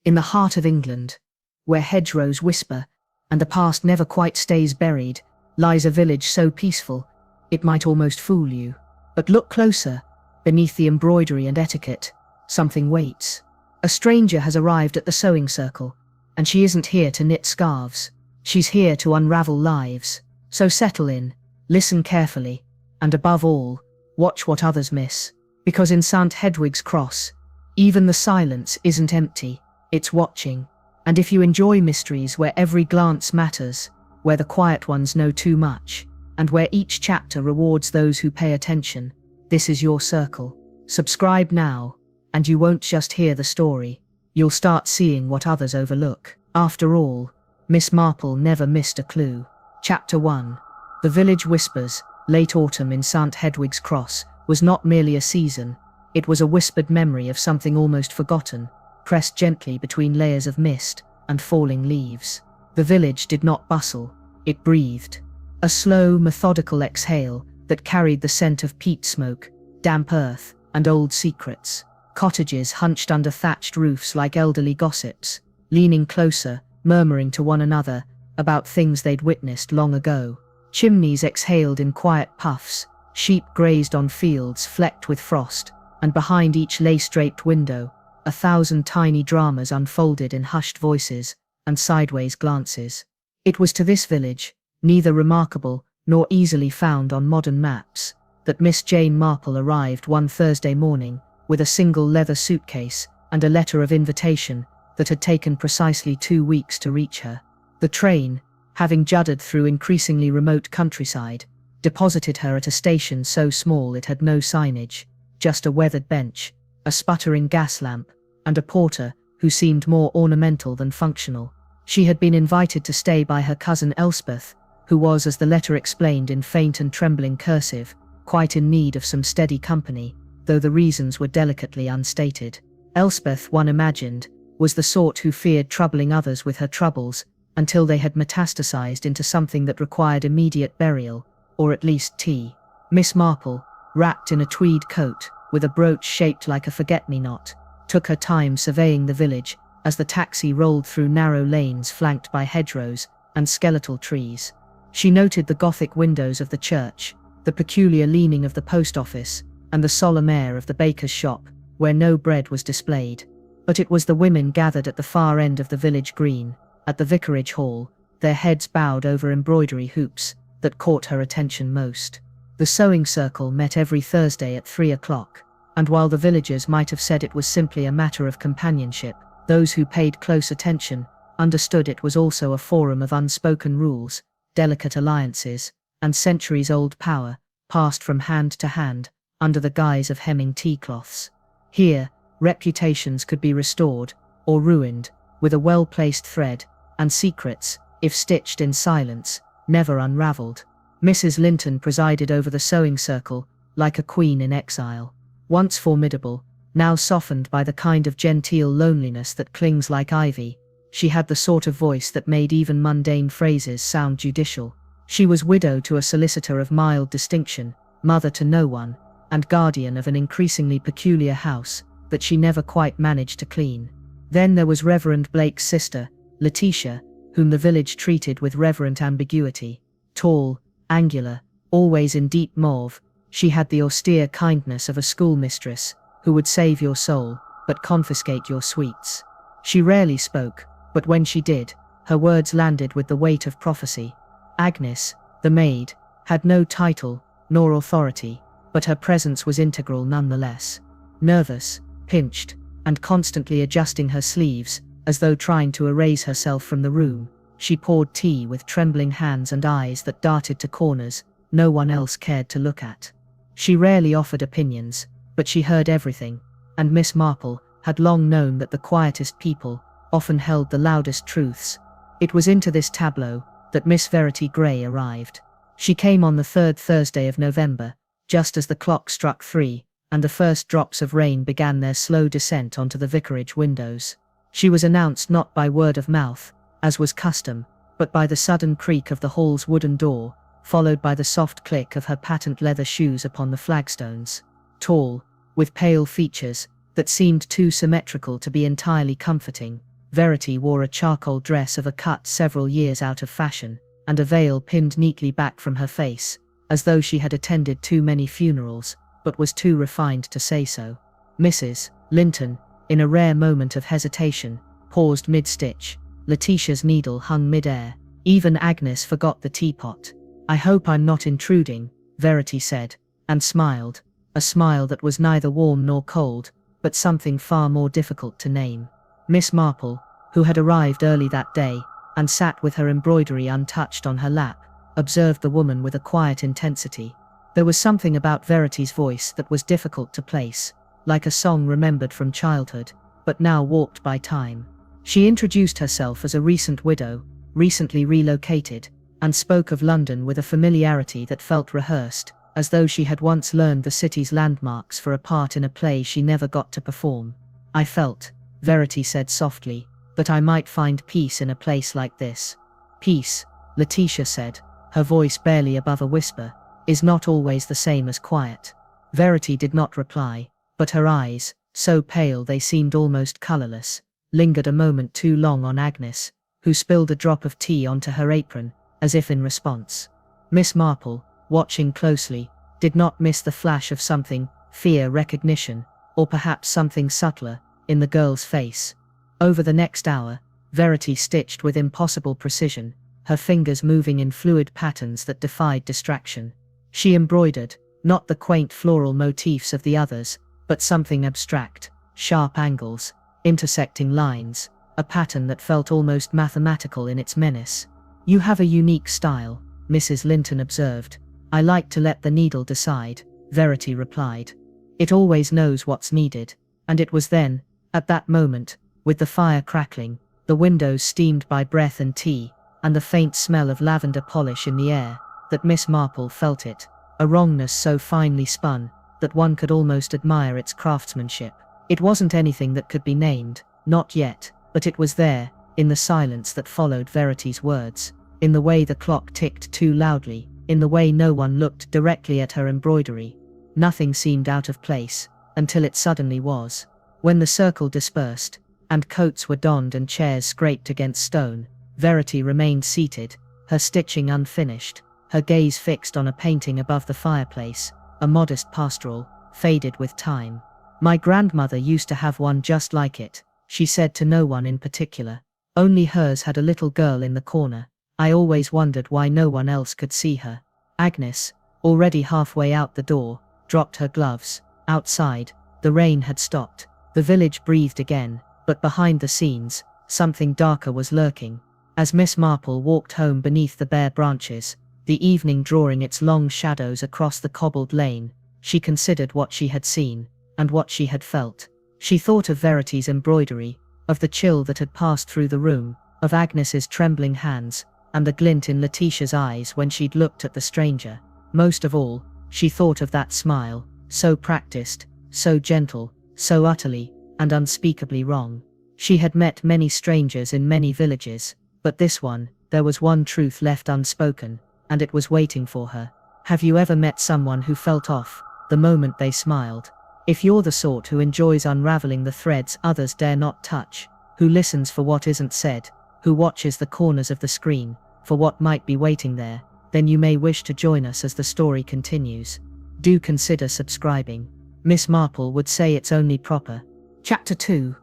In the heart of England, where hedgerows whisper and the past never quite stays buried, lies a village so peaceful it might almost fool you. But look closer. Beneath the embroidery and etiquette, something waits. A stranger has arrived at the sewing circle, and she isn't here to knit scarves. She's here to unravel lives. So settle in, listen carefully, and above all, watch what others miss. Because in St. Hedwig's Cross, even the silence isn't empty, it's watching. And if you enjoy mysteries where every glance matters, where the quiet ones know too much, and where each chapter rewards those who pay attention, this is your circle. Subscribe now, and you won't just hear the story, you'll start seeing what others overlook. After all, Miss Marple never missed a clue. Chapter 1. The Village Whispers. Late autumn in St. Hedwig's Cross was not merely a season, it was a whispered memory of something almost forgotten, pressed gently between layers of mist and falling leaves. The village did not bustle, it breathed. A slow, methodical exhale that carried the scent of peat smoke, damp earth, and old secrets. Cottages hunched under thatched roofs like elderly gossips, leaning closer, murmuring to one another about things they'd witnessed long ago. Chimneys exhaled in quiet puffs, sheep grazed on fields flecked with frost, and behind each lace-draped window, 1,000 tiny dramas unfolded in hushed voices and sideways glances. It was to this village, neither remarkable nor easily found on modern maps, that Miss Jane Marple arrived one Thursday morning with a single leather suitcase and a letter of invitation that had taken precisely 2 weeks to reach her. The train, having juddered through increasingly remote countryside, deposited her at a station so small it had no signage, just a weathered bench, a sputtering gas lamp, and a porter who seemed more ornamental than functional. She had been invited to stay by her cousin Elspeth, who was, as the letter explained in faint and trembling cursive, quite in need of some steady company, though the reasons were delicately unstated. Elspeth, one imagined, was the sort who feared troubling others with her troubles until they had metastasized into something that required immediate burial, or at least tea. Miss Marple, wrapped in a tweed coat, with a brooch shaped like a forget-me-not, took her time surveying the village as the taxi rolled through narrow lanes flanked by hedgerows and skeletal trees. She noted the Gothic windows of the church, the peculiar leaning of the post office, and the solemn air of the baker's shop, where no bread was displayed. But it was the women gathered at the far end of the village green, at the vicarage hall, their heads bowed over embroidery hoops, that caught her attention most. The sewing circle met every Thursday at 3 o'clock, and while the villagers might have said it was simply a matter of companionship, those who paid close attention understood it was also a forum of unspoken rules, delicate alliances, and centuries-old power, passed from hand to hand, under the guise of hemming tea-cloths. Here, reputations could be restored, or ruined, with a well-placed thread, and secrets, if stitched in silence, never unraveled. Mrs. Linton presided over the sewing circle, like a queen in exile. Once formidable, now softened by the kind of genteel loneliness that clings like ivy, she had the sort of voice that made even mundane phrases sound judicial. She was widow to a solicitor of mild distinction, mother to no one, and guardian of an increasingly peculiar house that she never quite managed to clean. Then there was Reverend Blake's sister, Letitia, whom the village treated with reverent ambiguity. Tall, angular, always in deep mauve, she had the austere kindness of a schoolmistress who would save your soul but confiscate your sweets. She rarely spoke, but when she did, her words landed with the weight of prophecy. Agnes, the maid, had no title nor authority, but her presence was integral nonetheless. Nervous, pinched, and constantly adjusting her sleeves, as though trying to erase herself from the room, she poured tea with trembling hands and eyes that darted to corners no one else cared to look at. She rarely offered opinions, but she heard everything, and Miss Marple had long known that the quietest people often held the loudest truths. It was into this tableau that Miss Verity Grey arrived. She came on the 3rd Thursday of November, just as the clock struck 3, and the first drops of rain began their slow descent onto the vicarage windows. She was announced not by word of mouth, as was custom, but by the sudden creak of the hall's wooden door, followed by the soft click of her patent leather shoes upon the flagstones. Tall, with pale features that seemed too symmetrical to be entirely comforting, Verity wore a charcoal dress of a cut several years out of fashion, and a veil pinned neatly back from her face, as though she had attended too many funerals, but was too refined to say so. Mrs. Linton, in a rare moment of hesitation, paused mid-stitch. Letitia's needle hung mid-air. Even Agnes forgot the teapot. "I hope I'm not intruding," Verity said, and smiled, a smile that was neither warm nor cold, but something far more difficult to name. Miss Marple, who had arrived early that day, and sat with her embroidery untouched on her lap, observed the woman with a quiet intensity. There was something about Verity's voice that was difficult to place, like a song remembered from childhood, but now warped by time. She introduced herself as a recent widow, recently relocated, and spoke of London with a familiarity that felt rehearsed, as though she had once learned the city's landmarks for a part in a play she never got to perform. "I felt," Verity said softly, "that I might find peace in a place like this." "Peace," Letitia said, her voice barely above a whisper, "is not always the same as quiet." Verity did not reply, but her eyes, so pale they seemed almost colourless, lingered a moment too long on Agnes, who spilled a drop of tea onto her apron, as if in response. Miss Marple, watching closely, did not miss the flash of something, fear, recognition, or perhaps something subtler, in the girl's face. Over the next hour, Verity stitched with impossible precision, her fingers moving in fluid patterns that defied distraction. She embroidered, not the quaint floral motifs of the others, but something abstract, sharp angles, intersecting lines, a pattern that felt almost mathematical in its menace. "You have a unique style," Mrs. Linton observed. "I like to let the needle decide," Verity replied. "It always knows what's needed." And it was then, at that moment, with the fire crackling, the windows steamed by breath and tea, and the faint smell of lavender polish in the air, that Miss Marple felt it, a wrongness so finely spun, that one could almost admire its craftsmanship. It wasn't anything that could be named, not yet, but it was there, in the silence that followed Verity's words, in the way the clock ticked too loudly, in the way no one looked directly at her embroidery. Nothing seemed out of place, until it suddenly was. When the circle dispersed, and coats were donned and chairs scraped against stone, Verity remained seated, her stitching unfinished, her gaze fixed on a painting above the fireplace, a modest pastoral, faded with time. "My grandmother used to have one just like it," she said to no one in particular. "Only hers had a little girl in the corner. I always wondered why no one else could see her." Agnes, already halfway out the door, dropped her gloves. Outside, the rain had stopped. The village breathed again, but behind the scenes, something darker was lurking. As Miss Marple walked home beneath the bare branches, the evening drawing its long shadows across the cobbled lane, she considered what she had seen, and what she had felt. She thought of Verity's embroidery, of the chill that had passed through the room, of Agnes's trembling hands, and the glint in Letitia's eyes when she'd looked at the stranger. Most of all, she thought of that smile, so practiced, so gentle, so utterly and unspeakably wrong. She had met many strangers in many villages, but this one, there was one truth left unspoken, and it was waiting for her. Have you ever met someone who felt off, the moment they smiled? If you're the sort who enjoys unraveling the threads others dare not touch, who listens for what isn't said, who watches the corners of the screen, for what might be waiting there, then you may wish to join us as the story continues. Do consider subscribing. Miss Marple would say it's only proper. Chapter 2.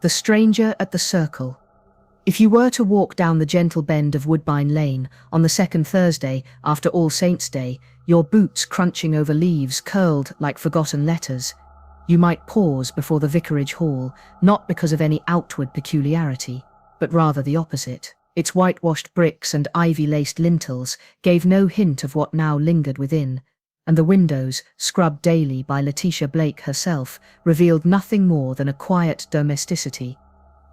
The Stranger at the Circle. If you were to walk down the gentle bend of Woodbine Lane on the second Thursday after All Saints' Day, your boots crunching over leaves curled like forgotten letters, you might pause before the vicarage hall, not because of any outward peculiarity, but rather the opposite. Its whitewashed bricks and ivy-laced lintels gave no hint of what now lingered within, and the windows, scrubbed daily by Letitia Blake herself, revealed nothing more than a quiet domesticity.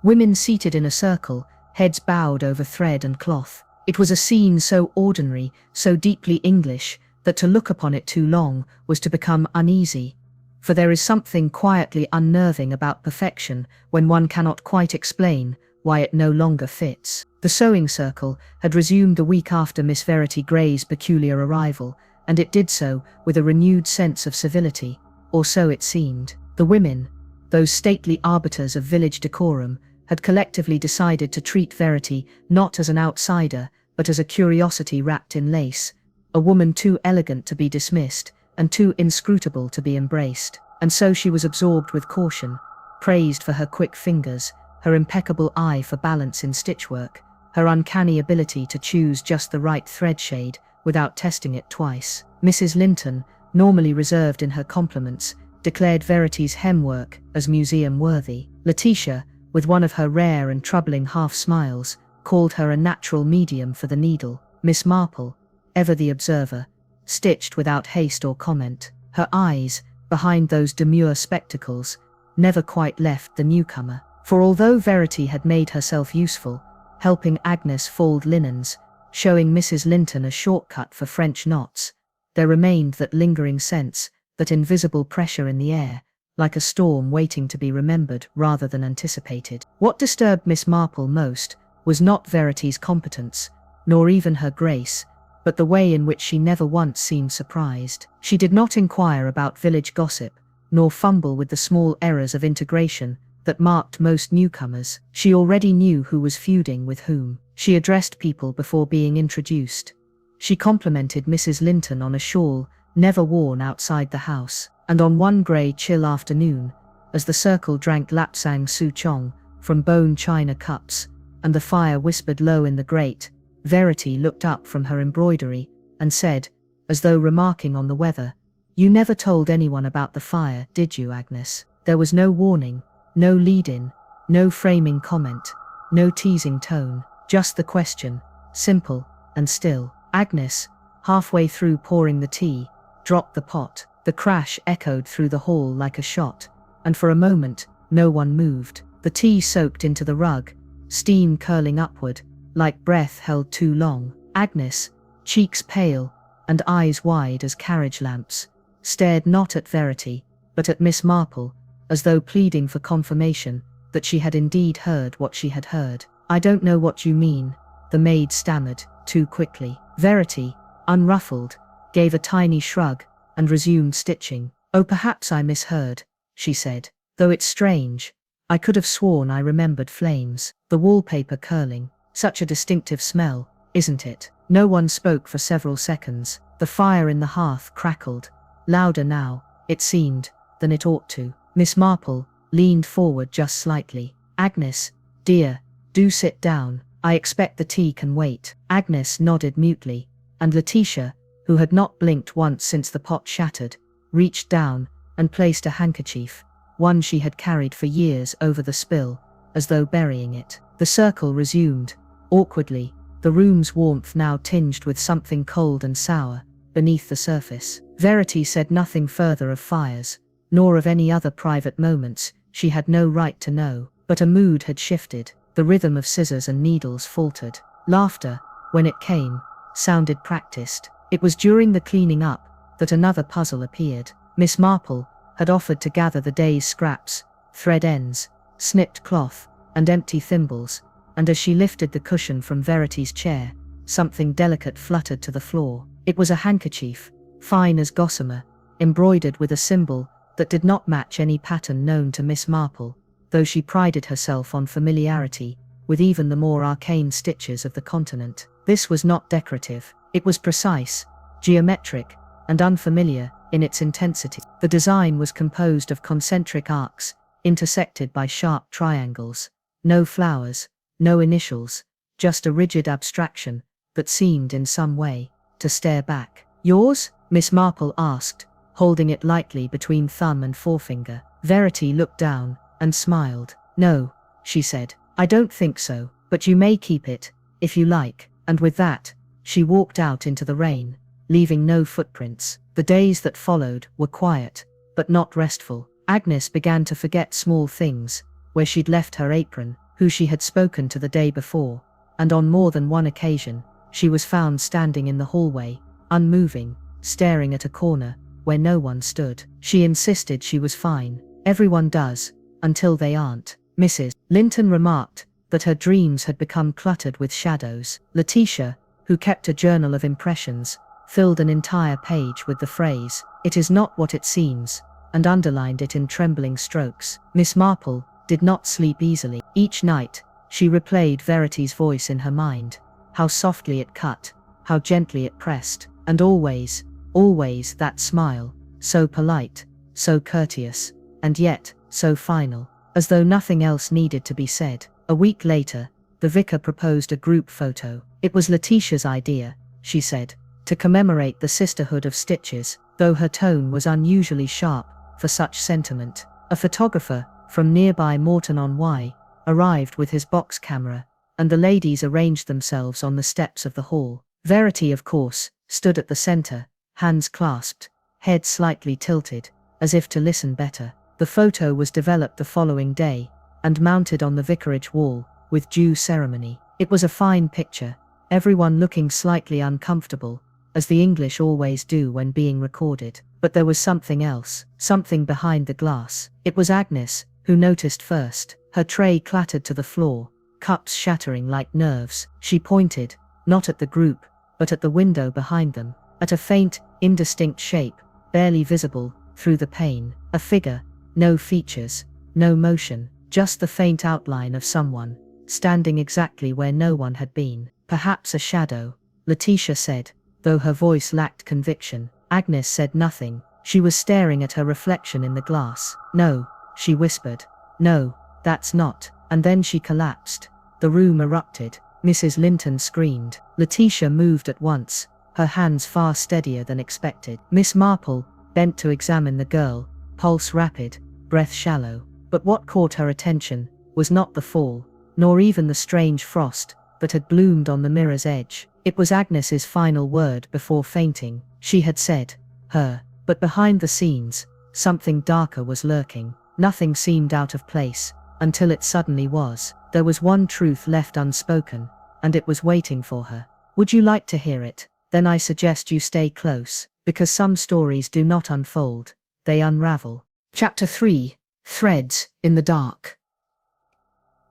Women seated in a circle, heads bowed over thread and cloth. It was a scene so ordinary, so deeply English, that to look upon it too long was to become uneasy. For there is something quietly unnerving about perfection when one cannot quite explain why it no longer fits. The sewing circle had resumed the week after Miss Verity Gray's peculiar arrival, and it did so with a renewed sense of civility, or so it seemed. The women, those stately arbiters of village decorum, had collectively decided to treat Verity not as an outsider, but as a curiosity wrapped in lace, a woman too elegant to be dismissed, and too inscrutable to be embraced. And so she was absorbed with caution, praised for her quick fingers, her impeccable eye for balance in stitchwork, her uncanny ability to choose just the right thread shade without testing it twice. Mrs. Linton, normally reserved in her compliments, declared Verity's hemwork as museum-worthy. Letitia, with one of her rare and troubling half-smiles, called her a natural medium for the needle. Miss Marple, ever the observer, stitched without haste or comment. Her eyes, behind those demure spectacles, never quite left the newcomer. For although Verity had made herself useful, helping Agnes fold linens, showing Mrs. Linton a shortcut for French knots, there remained that lingering sense, that invisible pressure in the air, like a storm waiting to be remembered rather than anticipated. What disturbed Miss Marple most was not Verity's competence, nor even her grace, but the way in which she never once seemed surprised. She did not inquire about village gossip, nor fumble with the small errors of integration that marked most newcomers. She already knew who was feuding with whom. She addressed people before being introduced. She complimented Mrs. Linton on a shawl never worn outside the house. And on one grey chill afternoon, as the circle drank lapsang souchong from bone china cups, and the fire whispered low in the grate, Verity looked up from her embroidery and said, as though remarking on the weather, "You never told anyone about the fire, did you, Agnes?" There was no warning, no lead-in, no framing comment, no teasing tone, just the question, simple and still. Agnes, halfway through pouring the tea, dropped the pot. The crash echoed through the hall like a shot, and for a moment, no one moved. The tea soaked into the rug, steam curling upward, like breath held too long. Agnes, cheeks pale and eyes wide as carriage lamps, stared not at Verity, but at Miss Marple, as though pleading for confirmation that she had indeed heard what she had heard. "I don't know what you mean," the maid stammered, too quickly. Verity, unruffled, gave a tiny shrug and resumed stitching. "Oh, perhaps I misheard," she said. "Though it's strange, I could have sworn I remembered flames. The wallpaper curling, such a distinctive smell, isn't it?" No one spoke for several seconds. The fire in the hearth crackled, louder now, it seemed, than it ought to. Miss Marple leaned forward just slightly. "Agnes, dear, do sit down. I expect the tea can wait." Agnes nodded mutely, and Letitia, who had not blinked once since the pot shattered, reached down and placed a handkerchief, one she had carried for years, over the spill, as though burying it. The circle resumed, awkwardly, the room's warmth now tinged with something cold and sour, beneath the surface. Verity said nothing further of fires, nor of any other private moments she had no right to know, but a mood had shifted, the rhythm of scissors and needles faltered. Laughter, when it came, sounded practiced. It was during the cleaning up that another puzzle appeared. Miss Marple had offered to gather the day's scraps, thread ends, snipped cloth, and empty thimbles, and as she lifted the cushion from Verity's chair, something delicate fluttered to the floor. It was a handkerchief, fine as gossamer, embroidered with a symbol that did not match any pattern known to Miss Marple, though she prided herself on familiarity with even the more arcane stitches of the continent. This was not decorative. It was precise, geometric, and unfamiliar in its intensity. The design was composed of concentric arcs, intersected by sharp triangles. No flowers, no initials, just a rigid abstraction that seemed in some way to stare back. "Yours?" Miss Marple asked, holding it lightly between thumb and forefinger. Verity looked down and smiled. "No," she said, "I don't think so, but you may keep it, if you like." And with that, she walked out into the rain, leaving no footprints. The days that followed were quiet, but not restful. Agnes began to forget small things, where she'd left her apron, who she had spoken to the day before, and on more than one occasion, she was found standing in the hallway, unmoving, staring at a corner where no one stood. She insisted she was fine. Everyone does, until they aren't. Mrs. Linton remarked that her dreams had become cluttered with shadows. Letitia, who kept a journal of impressions, filled an entire page with the phrase, "It is not what it seems," and underlined it in trembling strokes. Miss Marple did not sleep easily. Each night, she replayed Verity's voice in her mind. How softly it cut, how gently it pressed, and always, always that smile, so polite, so courteous, and yet, so final, as though nothing else needed to be said. A week later, the vicar proposed a group photo. It was Letitia's idea, she said, to commemorate the sisterhood of Stitches, though her tone was unusually sharp for such sentiment. A photographer from nearby Morton-on-Wye arrived with his box camera, and the ladies arranged themselves on the steps of the hall. Verity, of course, stood at the center, hands clasped, head slightly tilted, as if to listen better. The photo was developed the following day, and mounted on the vicarage wall, with due ceremony. It was a fine picture, everyone looking slightly uncomfortable, as the English always do when being recorded. But there was something else, something behind the glass. It was Agnes who noticed first. Her tray clattered to the floor, cups shattering like nerves. She pointed, not at the group, but at the window behind them, at a faint, indistinct shape, barely visible through the pane. A figure, no features, no motion, just the faint outline of someone, standing exactly where no one had been. Perhaps a shadow, Letitia said, though her voice lacked conviction. Agnes said nothing. She was staring at her reflection in the glass. "No," she whispered. "No, that's not." And then she collapsed. The room erupted. Mrs. Linton screamed. Letitia moved at once, her hands far steadier than expected. Miss Marple bent to examine the girl, pulse rapid, breath shallow. But what caught her attention was not the fall, nor even the strange frost that had bloomed on the mirror's edge. It was Agnes's final word before fainting. She had said, "her," but behind the scenes, something darker was lurking. Nothing seemed out of place, until it suddenly was. There was one truth left unspoken, and it was waiting for her. Would you like to hear it? Then I suggest you stay close, because some stories do not unfold, they unravel. Chapter 3. Threads in the Dark.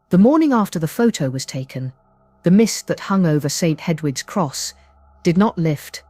The morning after the photo was taken, the mist that hung over St. Hedwig's Cross did not lift,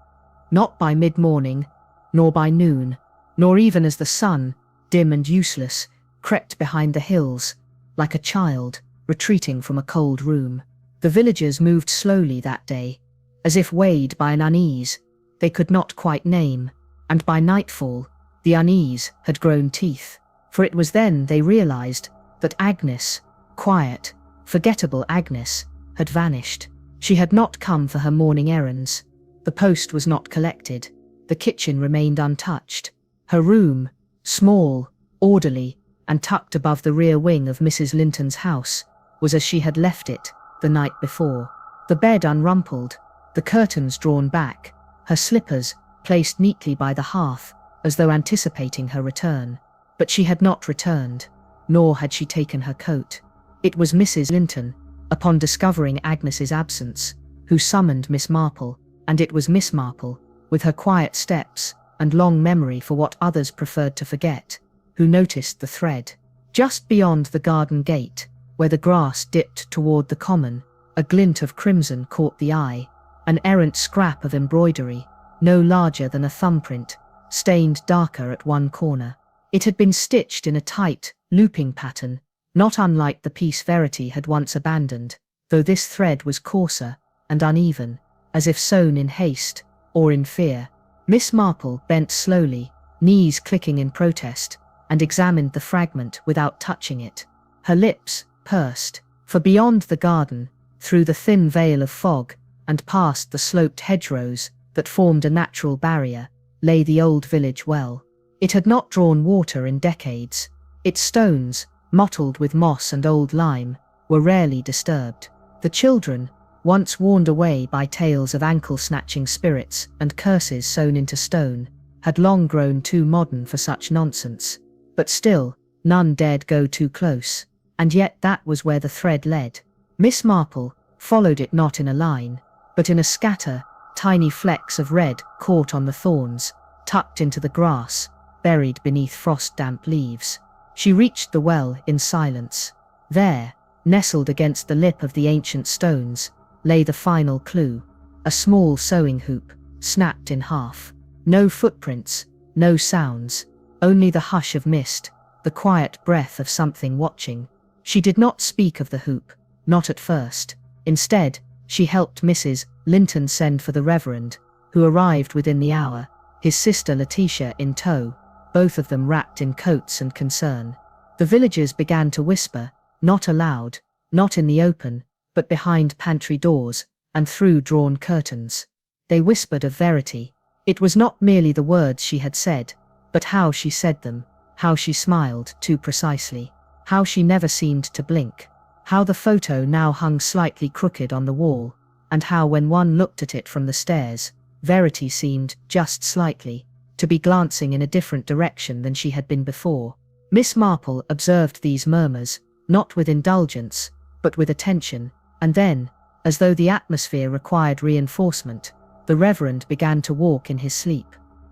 not by mid-morning, nor by noon, nor even as the sun, dim and useless, crept behind the hills, like a child retreating from a cold room. The villagers moved slowly that day, as if weighed by an unease they could not quite name, and by nightfall, the unease had grown teeth, for it was then they realized that Agnes, quiet, forgettable Agnes, had vanished. She had not come for her morning errands. The post was not collected. The kitchen remained untouched. Her room, small, orderly, and tucked above the rear wing of Mrs. Linton's house, was as she had left it the night before. The bed unrumpled, the curtains drawn back, her slippers placed neatly by the hearth, as though anticipating her return. But she had not returned, nor had she taken her coat. It was Mrs. Linton, upon discovering Agnes's absence, who summoned Miss Marple, and it was Miss Marple, with her quiet steps and long memory for what others preferred to forget, who noticed the thread. Just beyond the garden gate, where the grass dipped toward the common, a glint of crimson caught the eye, an errant scrap of embroidery, no larger than a thumbprint, stained darker at one corner. It had been stitched in a tight, looping pattern, not unlike the piece Verity had once abandoned, though this thread was coarser and uneven, as if sewn in haste or in fear. Miss Marple bent slowly, knees clicking in protest, and examined the fragment without touching it. Her lips pursed, for beyond the garden, through the thin veil of fog, and past the sloped hedgerows that formed a natural barrier, lay the old village well. It had not drawn water in decades. Its stones, mottled with moss and old lime, were rarely disturbed. The children, once warned away by tales of ankle-snatching spirits and curses sewn into stone, had long grown too modern for such nonsense. But still, none dared go too close, and yet that was where the thread led. Miss Marple followed it not in a line, but in a scatter, tiny flecks of red caught on the thorns, tucked into the grass, buried beneath frost-damp leaves. She reached the well in silence. There, nestled against the lip of the ancient stones, lay the final clue, a small sewing hoop, snapped in half. No footprints, no sounds, only the hush of mist, the quiet breath of something watching. She did not speak of the hoop, not at first. Instead, she helped Mrs. Linton send for the Reverend, who arrived within the hour, his sister Letitia in tow, both of them wrapped in coats and concern. The villagers began to whisper, not aloud, not in the open, but behind pantry doors, and through drawn curtains. They whispered of Verity. It was not merely the words she had said, but how she said them, how she smiled too precisely, how she never seemed to blink, how the photo now hung slightly crooked on the wall, and how when one looked at it from the stairs, Verity seemed, just slightly, to be glancing in a different direction than she had been before. Miss Marple observed these murmurs, not with indulgence, but with attention, and then, as though the atmosphere required reinforcement, the Reverend began to walk in his sleep.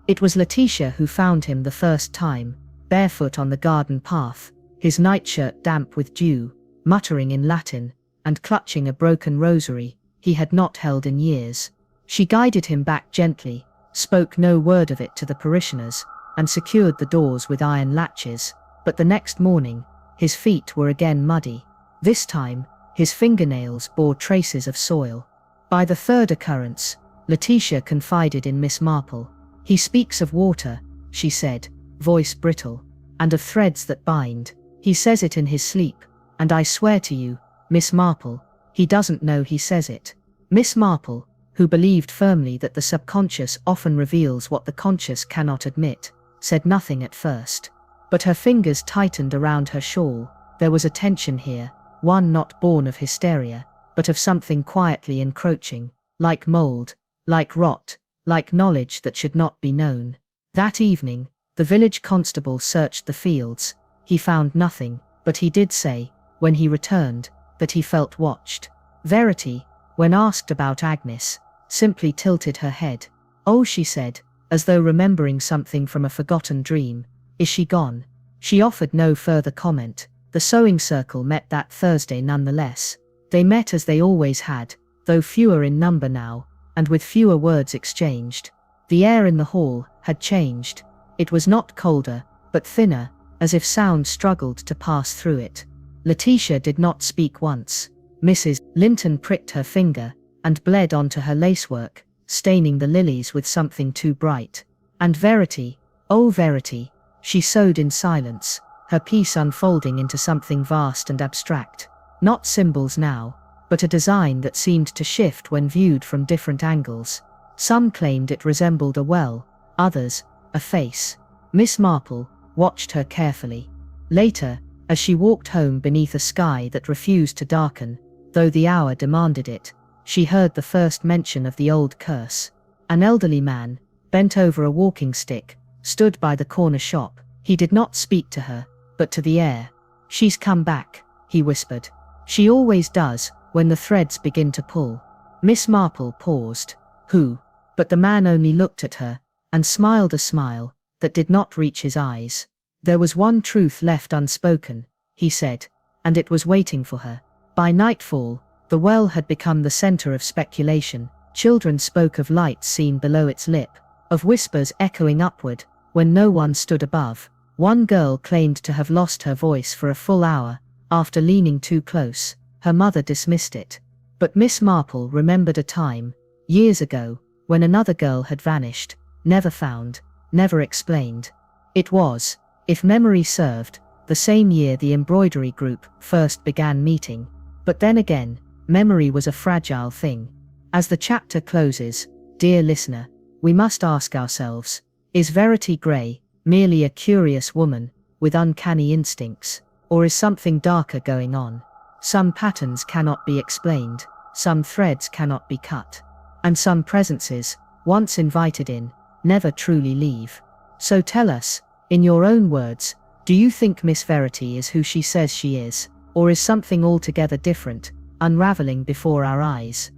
It was Letitia who found him the first time, barefoot on the garden path, his nightshirt damp with dew, muttering in Latin, and clutching a broken rosary he had not held in years. She guided him back gently, spoke no word of it to the parishioners, and secured the doors with iron latches, but the next morning, his feet were again muddy. This time, his fingernails bore traces of soil. By the third occurrence, Letitia confided in Miss Marple. "He speaks of water," she said, voice brittle, "and of threads that bind. He says it in his sleep, and I swear to you, Miss Marple, he doesn't know he says it." Miss Marple, who believed firmly that the subconscious often reveals what the conscious cannot admit, said nothing at first. But her fingers tightened around her shawl. There was a tension here, one not born of hysteria, but of something quietly encroaching, like mold, like rot, like knowledge that should not be known. That evening, the village constable searched the fields. He found nothing, but he did say, when he returned, that he felt watched. Verity, when asked about Agnes, simply tilted her head. "Oh," she said, as though remembering something from a forgotten dream, "is she gone?" She offered no further comment. The sewing circle met that Thursday nonetheless. They met as they always had, though fewer in number now, and with fewer words exchanged. The air in the hall had changed. It was not colder, but thinner, as if sound struggled to pass through it. Letitia did not speak once. Mrs. Linton pricked her finger, and bled onto her lacework, staining the lilies with something too bright. And Verity, oh Verity, she sewed in silence, her piece unfolding into something vast and abstract. Not symbols now, but a design that seemed to shift when viewed from different angles. Some claimed it resembled a well, others, a face. Miss Marple watched her carefully. Later, as she walked home beneath a sky that refused to darken, though the hour demanded it, she heard the first mention of the old curse. An elderly man, bent over a walking stick, stood by the corner shop. He did not speak to her, but to the air. "She's come back," he whispered. "She always does, when the threads begin to pull." Miss Marple paused. "Who?" But the man only looked at her, and smiled a smile that did not reach his eyes. "There was one truth left unspoken," he said, and it was waiting for her. By nightfall, the well had become the center of speculation. Children spoke of lights seen below its lip, of whispers echoing upward, when no one stood above. One girl claimed to have lost her voice for a full hour, after leaning too close. Her mother dismissed it. But Miss Marple remembered a time, years ago, when another girl had vanished, never found, never explained. It was, if memory served, the same year the embroidery group first began meeting. But then again, memory was a fragile thing. As the chapter closes, dear listener, we must ask ourselves, is Verity Grey merely a curious woman with uncanny instincts, or is something darker going on? Some patterns cannot be explained, some threads cannot be cut, and some presences, once invited in, never truly leave. So tell us, in your own words, do you think Miss Verity is who she says she is, or is something altogether different, unraveling before our eyes?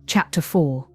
Chapter 4.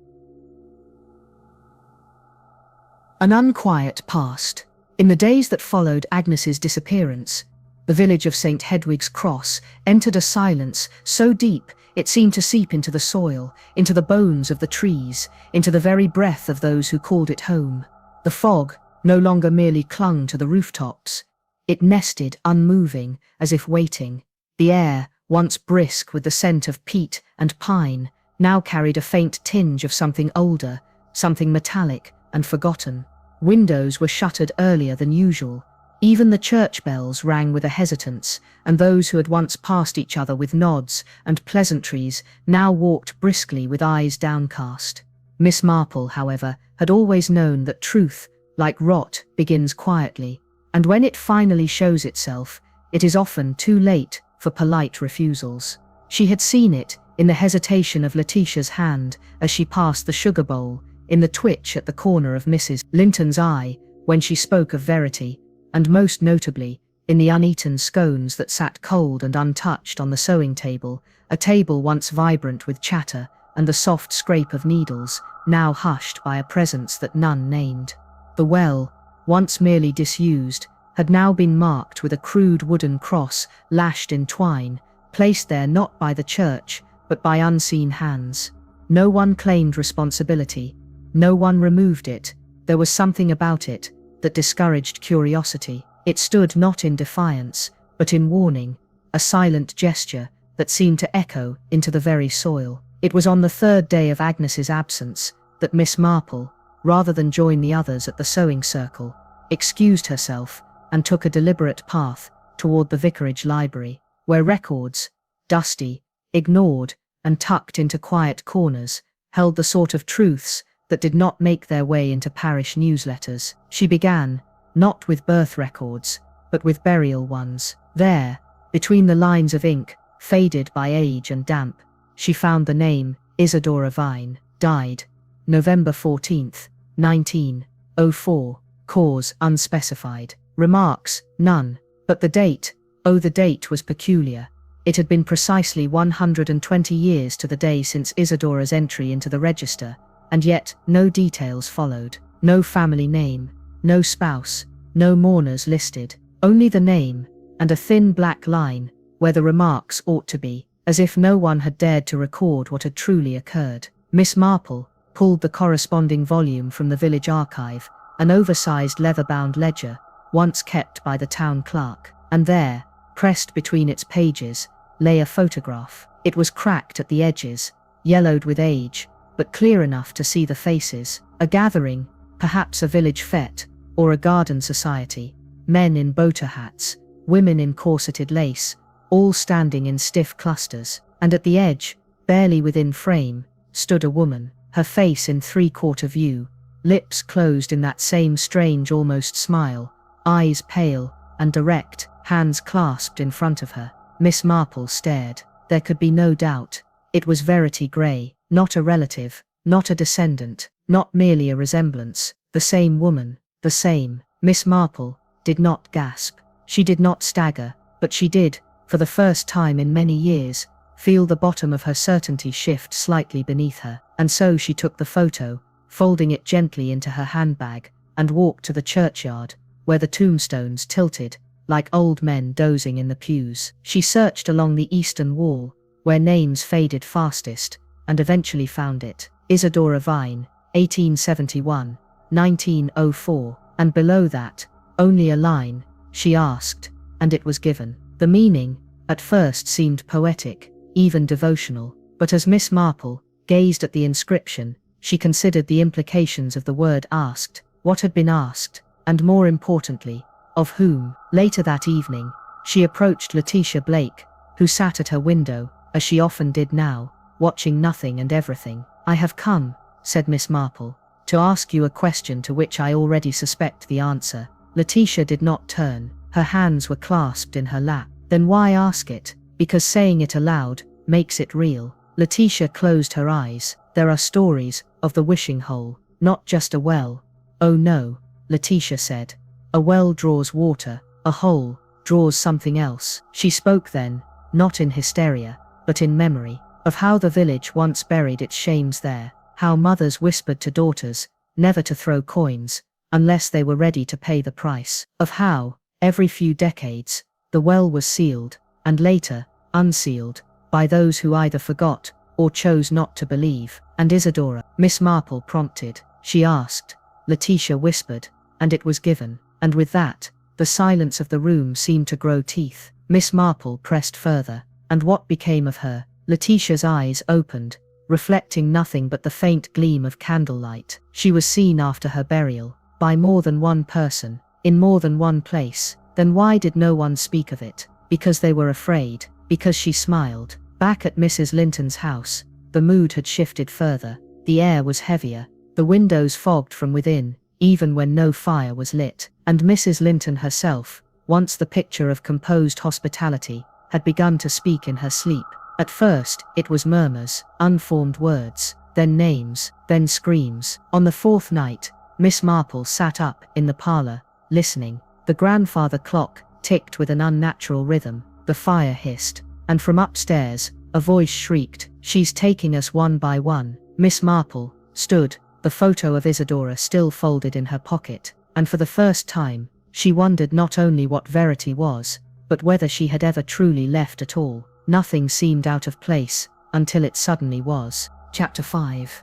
An unquiet past. In the days that followed Agnes's disappearance, the village of St. Hedwig's Cross entered a silence so deep it seemed to seep into the soil, into the bones of the trees, into the very breath of those who called it home. The fog no longer merely clung to the rooftops. It nested unmoving, as if waiting. The air, once brisk with the scent of peat and pine, now carried a faint tinge of something older, something metallic and forgotten. Windows were shuttered earlier than usual. Even the church bells rang with a hesitance, and those who had once passed each other with nods and pleasantries now walked briskly with eyes downcast. Miss Marple, however, had always known that truth, like rot, begins quietly, and when it finally shows itself, it is often too late for polite refusals. She had seen it in the hesitation of Letitia's hand as she passed the sugar bowl, in the twitch at the corner of Mrs. Linton's eye when she spoke of Verity, and most notably, in the uneaten scones that sat cold and untouched on the sewing table, a table once vibrant with chatter and the soft scrape of needles, now hushed by a presence that none named. The well, once merely disused, had now been marked with a crude wooden cross lashed in twine, placed there not by the church, but by unseen hands. No one claimed responsibility, no one removed it. There was something about it that discouraged curiosity. It stood not in defiance, but in warning, a silent gesture that seemed to echo into the very soil. It was on the third day of Agnes's absence that Miss Marple, rather than join the others at the sewing circle, excused herself and took a deliberate path toward the vicarage library, where records, dusty, ignored, and tucked into quiet corners, held the sort of truths that did not make their way into parish newsletters. She began, not with birth records, but with burial ones. There, between the lines of ink, faded by age and damp, she found the name Isadora Vine, died November 14th, 1904, cause unspecified, remarks none, but the date, oh the date was peculiar. It had been precisely 120 years to the day since Isadora's entry into the register, and yet no details followed, no family name, no spouse, no mourners listed, only the name, and a thin black line, where the remarks ought to be, as if no one had dared to record what had truly occurred. Miss Marple pulled the corresponding volume from the village archive, an oversized leather-bound ledger, once kept by the town clerk, and there, pressed between its pages, lay a photograph. It was cracked at the edges, yellowed with age, but clear enough to see the faces. A gathering, perhaps a village fete, or a garden society, men in boater hats, women in corseted lace, all standing in stiff clusters, and at the edge, barely within frame, stood a woman, her face in three-quarter view, lips closed in that same strange almost smile, eyes pale and direct, hands clasped in front of her. Miss Marple stared. There could be no doubt. It was Verity Grey, not a relative, not a descendant, not merely a resemblance, the same woman, the same. Miss Marple did not gasp. She did not stagger, but she did, for the first time in many years, feel the bottom of her certainty shift slightly beneath her, and so she took the photo, folding it gently into her handbag, and walked to the churchyard, where the tombstones tilted, like old men dozing in the pews. She searched along the eastern wall, where names faded fastest, and eventually found it. Isadora Vine, 1871, 1904, and below that, only a line. She asked, and it was given. The meaning, at first, seemed poetic, even devotional, but as Miss Marple gazed at the inscription, she considered the implications of the word asked, what had been asked, and more importantly, of whom. Later that evening, she approached Letitia Blake, who sat at her window, as she often did now, watching nothing and everything. "I have come," said Miss Marple, "to ask you a question to which I already suspect the answer." Letitia did not turn. Her hands were clasped in her lap. "Then why ask it?" "Because saying it aloud makes it real." Letitia closed her eyes. "There are stories of the wishing hole, not just a well." "Oh no," Letitia said. "A well draws water, a hole draws something else." She spoke then, not in hysteria, but in memory, of how the village once buried its shames there, how mothers whispered to daughters never to throw coins unless they were ready to pay the price, of how, every few decades, the well was sealed, and later, unsealed, by those who either forgot or chose not to believe. "And Isadora?" Miss Marple prompted. She asked, Letitia whispered, and it was given. And with that, the silence of the room seemed to grow teeth. Miss Marple pressed further. And what became of her? Letitia's eyes opened, reflecting nothing but the faint gleam of candlelight. She was seen after her burial, by more than one person, in more than one place. Then why did no one speak of it? Because they were afraid, because she smiled. Back at Mrs. Linton's house, the mood had shifted further. The air was heavier, the windows fogged from within, even when no fire was lit, and Mrs. Linton herself, once the picture of composed hospitality, had begun to speak in her sleep. At first, it was murmurs, unformed words, then names, then screams. On the fourth night, Miss Marple sat up in the parlour, listening. The grandfather clock ticked with an unnatural rhythm, the fire hissed, and from upstairs, a voice shrieked, "She's taking us one by one." Miss Marple stood, the photo of Isadora still folded in her pocket, and for the first time, she wondered not only what Verity was, but whether she had ever truly left at all. Nothing seemed out of place, until it suddenly was. Chapter 5.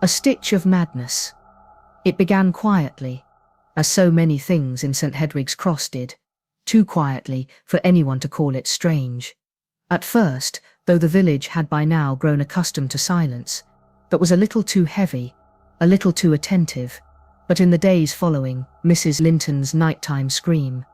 A stitch of madness. It began quietly, as so many things in St. Hedwig's Cross did, too quietly for anyone to call it strange. At first, though the village had by now grown accustomed to silence, that was a little too heavy, a little too attentive, but in the days following, Mrs. Linton's nighttime scream,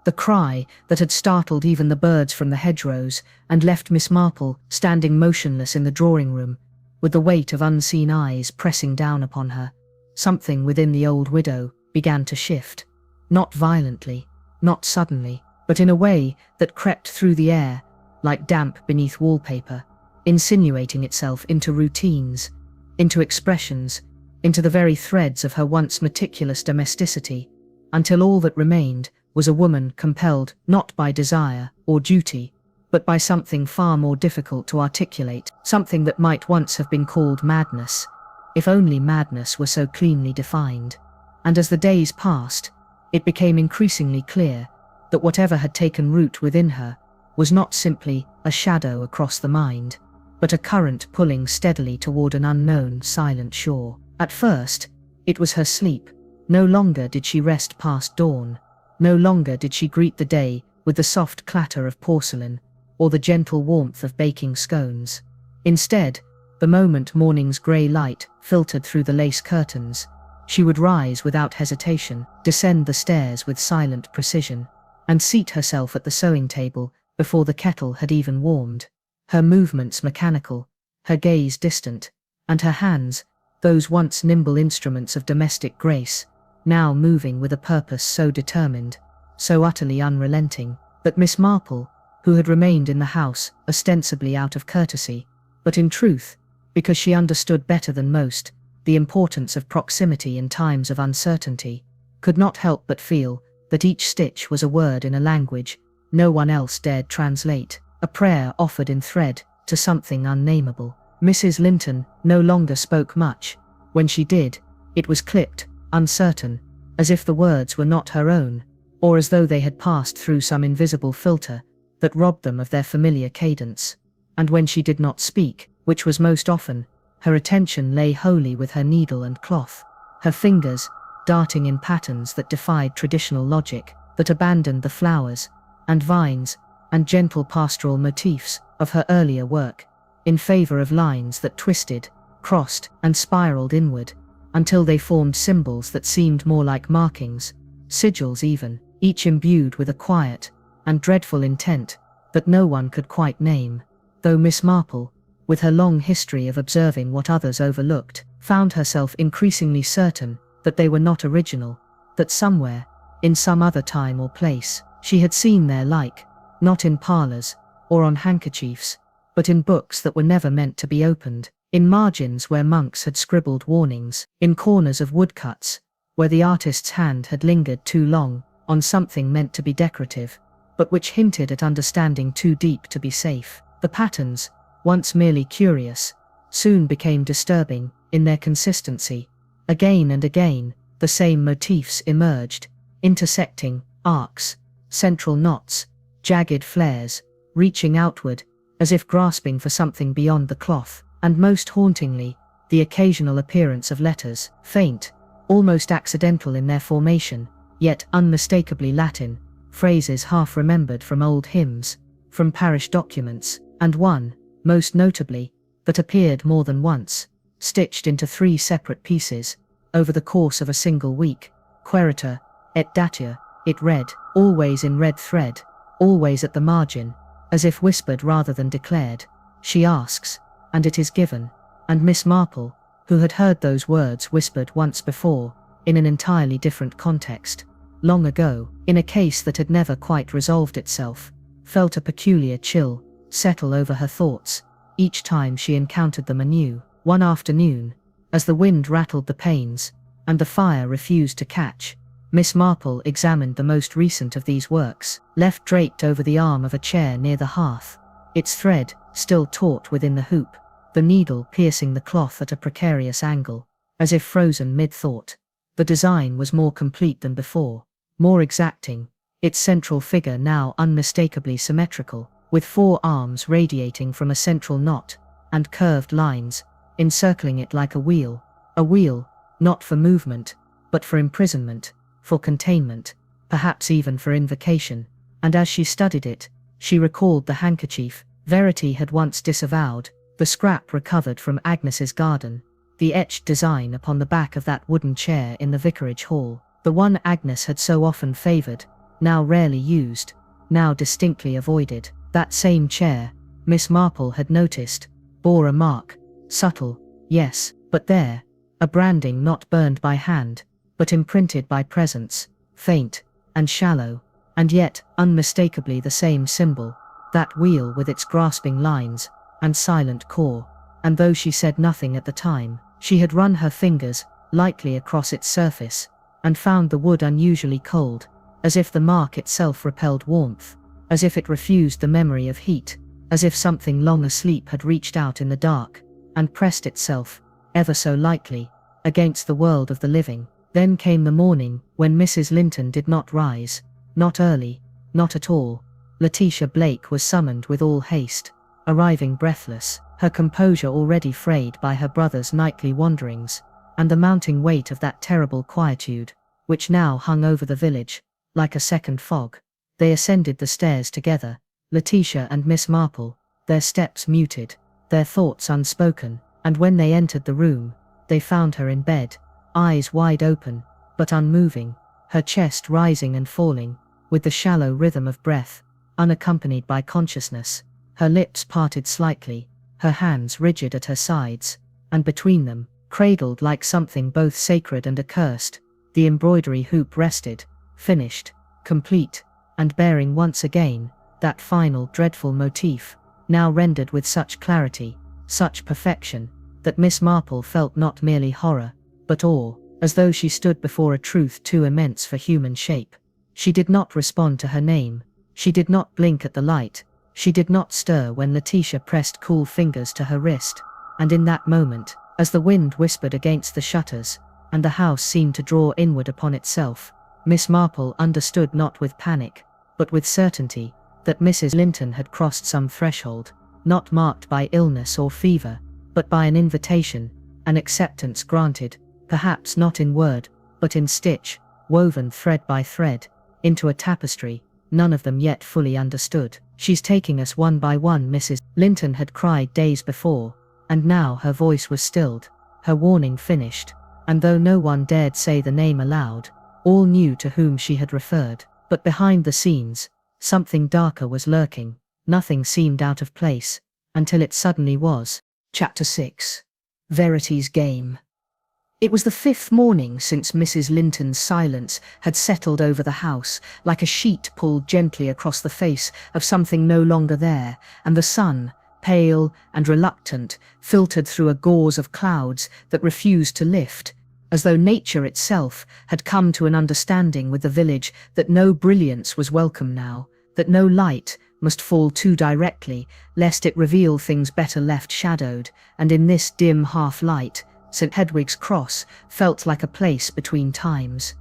the cry that had startled even the birds from the hedgerows and left Miss Marple standing motionless in the drawing-room, with the weight of unseen eyes pressing down upon her, something within the old widow began to shift, not violently, not suddenly, but in a way that crept through the air, like damp beneath wallpaper, insinuating itself into routines, into expressions, into the very threads of her once meticulous domesticity, until all that remained was a woman compelled not by desire or duty, but by something far more difficult to articulate, something that might once have been called madness, if only madness were so cleanly defined. And as the days passed, it became increasingly clear that whatever had taken root within her was not simply a shadow across the mind, but a current pulling steadily toward an unknown, silent shore. At first, it was her sleep. No longer did she rest past dawn. No longer did she greet the day with the soft clatter of porcelain or the gentle warmth of baking scones. Instead, the moment morning's grey light filtered through the lace curtains, she would rise without hesitation, descend the stairs with silent precision, and seat herself at the sewing table before the kettle had even warmed, her movements mechanical, her gaze distant, and her hands, those once nimble instruments of domestic grace, now moving with a purpose so determined, so utterly unrelenting, that Miss Marple, who had remained in the house ostensibly out of courtesy, but in truth, because she understood better than most the importance of proximity in times of uncertainty, could not help but feel that each stitch was a word in a language no one else dared translate, a prayer offered in thread to something unnameable. Mrs. Linton no longer spoke much. When she did, it was clipped, uncertain, as if the words were not her own, or as though they had passed through some invisible filter that robbed them of their familiar cadence. And when she did not speak, which was most often, her attention lay wholly with her needle and cloth, her fingers darting in patterns that defied traditional logic, that abandoned the flowers and vines and gentle pastoral motifs of her earlier work, in favor of lines that twisted, crossed, and spiraled inward, until they formed symbols that seemed more like markings, sigils even, each imbued with a quiet and dreadful intent that no one could quite name, though Miss Marple, with her long history of observing what others overlooked, found herself increasingly certain that they were not original, that somewhere, in some other time or place, she had seen their like, not in parlours or on handkerchiefs, but in books that were never meant to be opened, in margins where monks had scribbled warnings, in corners of woodcuts, where the artist's hand had lingered too long on something meant to be decorative, but which hinted at understanding too deep to be safe. The patterns, once merely curious, soon became disturbing in their consistency. Again and again, the same motifs emerged, intersecting arcs, central knots, jagged flares, reaching outward, as if grasping for something beyond the cloth, and most hauntingly, the occasional appearance of letters, faint, almost accidental in their formation, yet unmistakably Latin, phrases half remembered from old hymns, from parish documents, and one, most notably, that appeared more than once, stitched into 3 separate pieces, over the course of a single week. Querita, et datia, it read, always in red thread, always at the margin, as if whispered rather than declared. She asks, and it is given. And Miss Marple, who had heard those words whispered once before, in an entirely different context, long ago, in a case that had never quite resolved itself, felt a peculiar chill settle over her thoughts each time she encountered them anew. One afternoon, as the wind rattled the panes, and the fire refused to catch, Miss Marple examined the most recent of these works, left draped over the arm of a chair near the hearth, its thread still taut within the hoop, the needle piercing the cloth at a precarious angle, as if frozen mid-thought. The design was more complete than before, more exacting, its central figure now unmistakably symmetrical, with 4 arms radiating from a central knot, and curved lines encircling it like a wheel, not for movement, but for imprisonment, for containment, perhaps even for invocation. And as she studied it, she recalled the handkerchief Verity had once disavowed, the scrap recovered from Agnes's garden, the etched design upon the back of that wooden chair in the vicarage hall, the one Agnes had so often favoured, now rarely used, now distinctly avoided. That same chair, Miss Marple had noticed, bore a mark, subtle, yes, but there, a branding not burned by hand, but imprinted by presence, faint and shallow, and yet unmistakably the same symbol, that wheel with its grasping lines and silent core. And though she said nothing at the time, she had run her fingers lightly across its surface, and found the wood unusually cold, as if the mark itself repelled warmth, as if it refused the memory of heat, as if something long asleep had reached out in the dark, and pressed itself, ever so lightly, against the world of the living. Then came the morning when Mrs. Linton did not rise, not early, not at all. Letitia Blake was summoned with all haste, arriving breathless, her composure already frayed by her brother's nightly wanderings, and the mounting weight of that terrible quietude, which now hung over the village, like a second fog. They ascended the stairs together, Letitia and Miss Marple, their steps muted, their thoughts unspoken, and when they entered the room, they found her in bed, eyes wide open, but unmoving, her chest rising and falling, with the shallow rhythm of breath, unaccompanied by consciousness, her lips parted slightly, her hands rigid at her sides, and between them, cradled like something both sacred and accursed, the embroidery hoop rested, finished, complete, and bearing once again that final dreadful motif, now rendered with such clarity, such perfection, that Miss Marple felt not merely horror, but awe, as though she stood before a truth too immense for human shape. She did not respond to her name, she did not blink at the light, she did not stir when Letitia pressed cool fingers to her wrist, and in that moment, as the wind whispered against the shutters, and the house seemed to draw inward upon itself, Miss Marple understood not with panic, but with certainty, that Mrs. Linton had crossed some threshold, not marked by illness or fever, but by an invitation, an acceptance granted, perhaps not in word, but in stitch, woven thread by thread, into a tapestry, none of them yet fully understood. "She's taking us one by one," Mrs. Linton had cried days before, and now her voice was stilled, her warning finished, and though no one dared say the name aloud, all knew to whom she had referred. But behind the scenes, something darker was lurking, nothing seemed out of place, until it suddenly was. Chapter 6. Verity's Game. It was the 5th morning since Mrs. Linton's silence had settled over the house, like a sheet pulled gently across the face of something no longer there, and the sun, pale and reluctant, filtered through a gauze of clouds that refused to lift, as though nature itself had come to an understanding with the village that no brilliance was welcome now, that no light must fall too directly, lest it reveal things better left shadowed, and in this dim half-light, St. Hedwig's Cross felt like a place between times.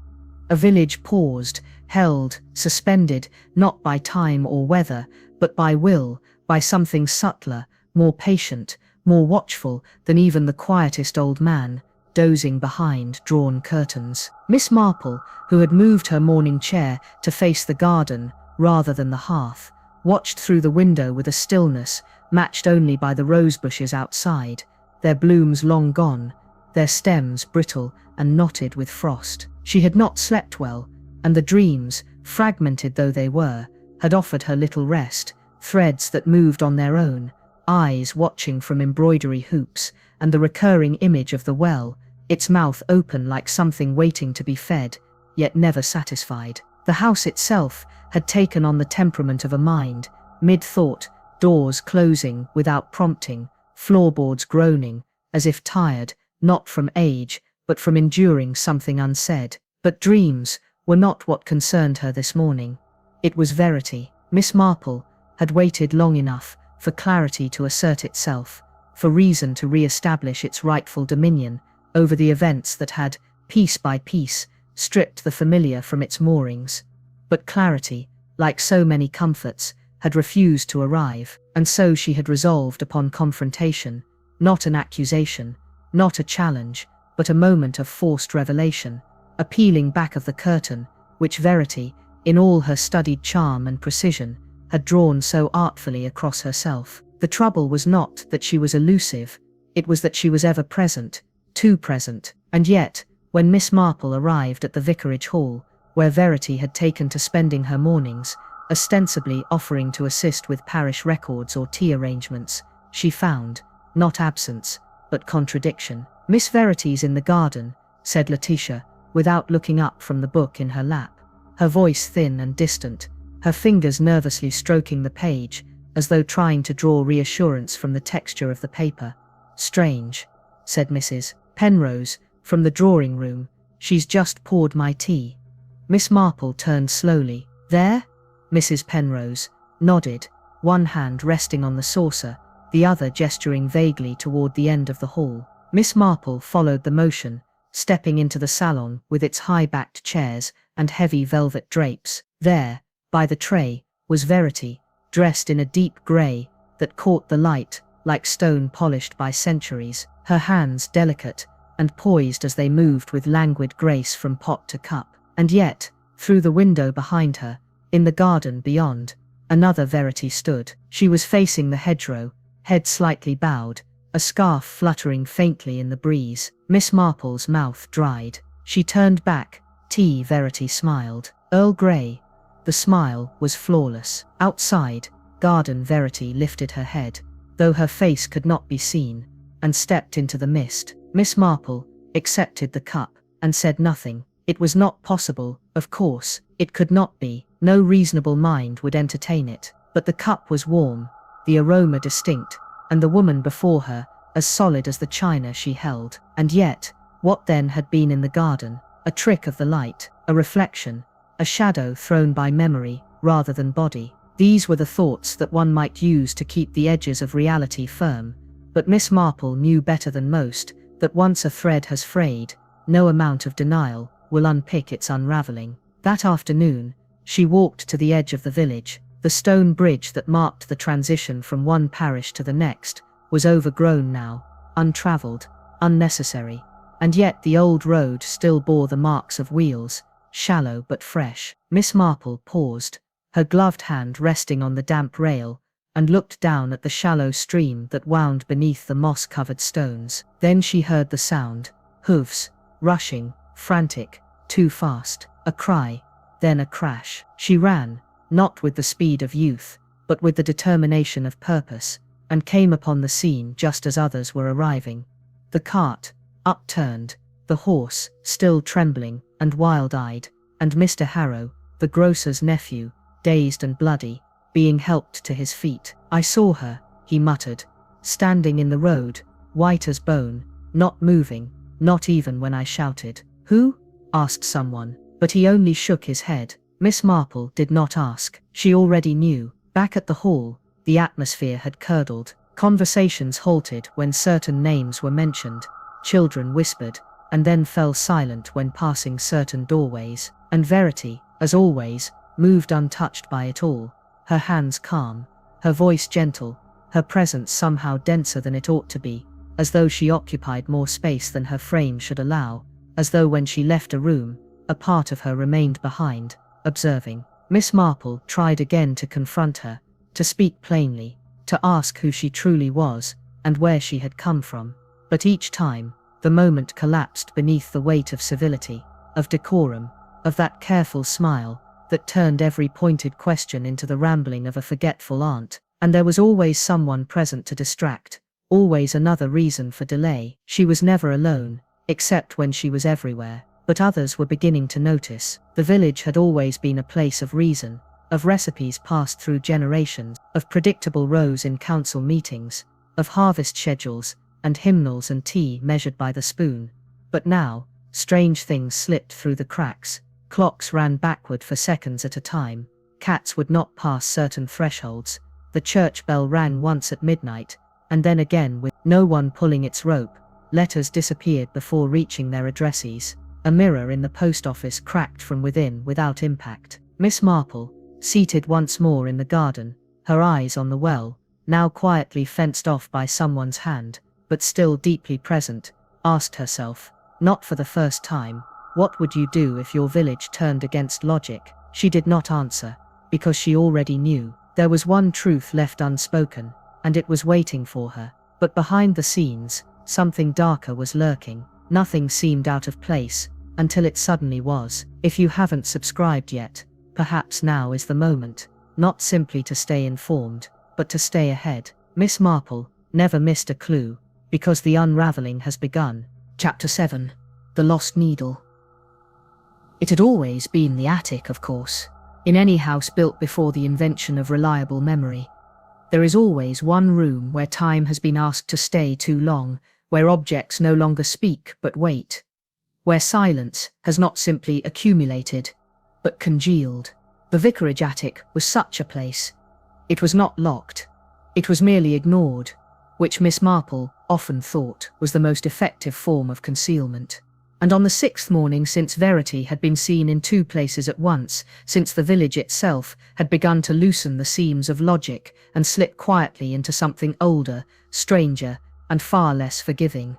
A village paused, held, suspended, not by time or weather, but by will, by something subtler, more patient, more watchful than even the quietest old man, dozing behind drawn curtains. Miss Marple, who had moved her morning chair to face the garden rather than the hearth, watched through the window with a stillness matched only by the rose bushes outside, their blooms long gone, their stems brittle and knotted with frost. She had not slept well, and the dreams, fragmented though they were, had offered her little rest, threads that moved on their own, eyes watching from embroidery hoops, and the recurring image of the well, its mouth open like something waiting to be fed, yet never satisfied. The house itself had taken on the temperament of a mind, mid-thought, doors closing without prompting, floorboards groaning, as if tired, not from age, but from enduring something unsaid. But dreams were not what concerned her this morning. It was verity. Miss Marple had waited long enough for clarity to assert itself, for reason to re-establish its rightful dominion over the events that had, piece by piece, stripped the familiar from its moorings. But clarity, like so many comforts, had refused to arrive, and so she had resolved upon confrontation, not an accusation, not a challenge, but a moment of forced revelation, a peeling back of the curtain, which verity, in all her studied charm and precision, had drawn so artfully across herself. The trouble was not that she was elusive, it was that she was ever present, too present, and yet, when Miss Marple arrived at the vicarage hall, where Verity had taken to spending her mornings, ostensibly offering to assist with parish records or tea arrangements, she found, not absence, but contradiction. "Miss Verity's in the garden," said Letitia, without looking up from the book in her lap, her voice thin and distant, her fingers nervously stroking the page, as though trying to draw reassurance from the texture of the paper. "Strange," said Mrs. Penrose, from the drawing-room. "She's just poured my tea." Miss Marple turned slowly. "There?" Mrs. Penrose nodded, one hand resting on the saucer, the other gesturing vaguely toward the end of the hall. Miss Marple followed the motion, stepping into the salon with its high-backed chairs and heavy velvet drapes. There, by the tray, was Verity, dressed in a deep grey that caught the light like stone polished by centuries, her hands delicate and poised as they moved with languid grace from pot to cup. And yet, through the window behind her, in the garden beyond, another Verity stood. She was facing the hedgerow, head slightly bowed, a scarf fluttering faintly in the breeze. Miss Marple's mouth dried. She turned back. "Tea," Verity smiled. "Earl Grey." The smile was flawless. Outside, garden, Verity lifted her head, though her face could not be seen, and stepped into the mist. Miss Marple accepted the cup, and said nothing. It was not possible, of course, it could not be. No reasonable mind would entertain it. But the cup was warm, the aroma distinct, and the woman before her as solid as the china she held. And yet, what then had been in the garden? A trick of the light, a reflection, a shadow thrown by memory rather than body. These were the thoughts that one might use to keep the edges of reality firm, but Miss Marple knew better than most that once a thread has frayed, no amount of denial will unpick its unraveling. That afternoon, she walked to the edge of the village. The stone bridge that marked the transition from one parish to the next was overgrown now, untravelled, unnecessary, and yet the old road still bore the marks of wheels, shallow but fresh. Miss Marple paused, her gloved hand resting on the damp rail, and looked down at the shallow stream that wound beneath the moss-covered stones. Then she heard the sound, hoofs, rushing, frantic, too fast, a cry, then a crash. She ran, not with the speed of youth, but with the determination of purpose, and came upon the scene just as others were arriving. The cart, upturned, the horse, still trembling and wild-eyed, and Mr. Harrow, the grocer's nephew, dazed and bloody, being helped to his feet. "I saw her," he muttered, "standing in the road, white as bone, not moving, not even when I shouted." "Who?" asked someone, but he only shook his head. Miss Marple did not ask. She already knew. Back at the hall, the atmosphere had curdled. Conversations halted when certain names were mentioned. Children whispered, and then fell silent when passing certain doorways. And Verity, as always, moved untouched by it all, her hands calm, her voice gentle, her presence somehow denser than it ought to be, as though she occupied more space than her frame should allow, as though when she left a room, a part of her remained behind, observing. Miss Marple tried again to confront her, to speak plainly, to ask who she truly was, and where she had come from. But each time, the moment collapsed beneath the weight of civility, of decorum, of that careful smile that turned every pointed question into the rambling of a forgetful aunt, and there was always someone present to distract, always another reason for delay. She was never alone, except when she was everywhere, but others were beginning to notice. The village had always been a place of reason, of recipes passed through generations, of predictable rows in council meetings, of harvest schedules, and hymnals and tea measured by the spoon. But now, strange things slipped through the cracks. Clocks ran backward for seconds at a time, cats would not pass certain thresholds, the church bell rang once at midnight, and then again with no one pulling its rope. Letters disappeared before reaching their addressees. A mirror in the post office cracked from within without impact. Miss Marple, seated once more in the garden, her eyes on the well, now quietly fenced off by someone's hand, but still deeply present, asked herself, not for the first time, what would you do if your village turned against logic? She did not answer, because she already knew. There was one truth left unspoken, and it was waiting for her. But behind the scenes, something darker was lurking. Nothing seemed out of place, until it suddenly was. If you haven't subscribed yet, perhaps now is the moment, not simply to stay informed, but to stay ahead. Miss Marple never missed a clue, because the unraveling has begun. Chapter 7. The Lost Needle. It had always been the attic, of course. In any house built before the invention of reliable memory, there is always one room where time has been asked to stay too long, where objects no longer speak but wait, where silence has not simply accumulated, but congealed. The vicarage attic was such a place. It was not locked. It was merely ignored, which Miss Marple often thought was the most effective form of concealment. And on the 6th morning since Verity had been seen in 2 places at once, since the village itself had begun to loosen the seams of logic and slip quietly into something older, stranger, and far less forgiving,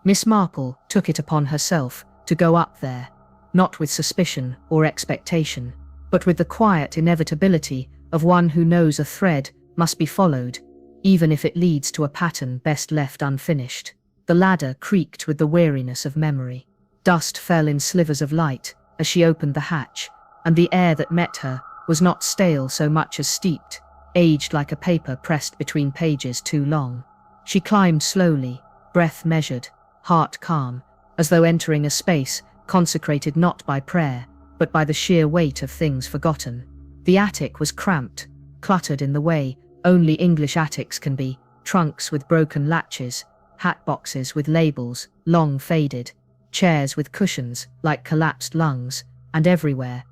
Miss Marple took it upon herself to go up there, not with suspicion or expectation, but with the quiet inevitability of one who knows a thread must be followed, even if it leads to a pattern best left unfinished. The ladder creaked with the weariness of memory. Dust fell in slivers of light as she opened the hatch, and the air that met her was not stale so much as steeped, aged like a paper pressed between pages too long. She climbed slowly, breath measured, heart calm, as though entering a space consecrated not by prayer, but by the sheer weight of things forgotten. The attic was cramped, cluttered in the way only English attics can be, trunks with broken latches, hat boxes with labels, long faded, chairs with cushions like collapsed lungs, and everywhere,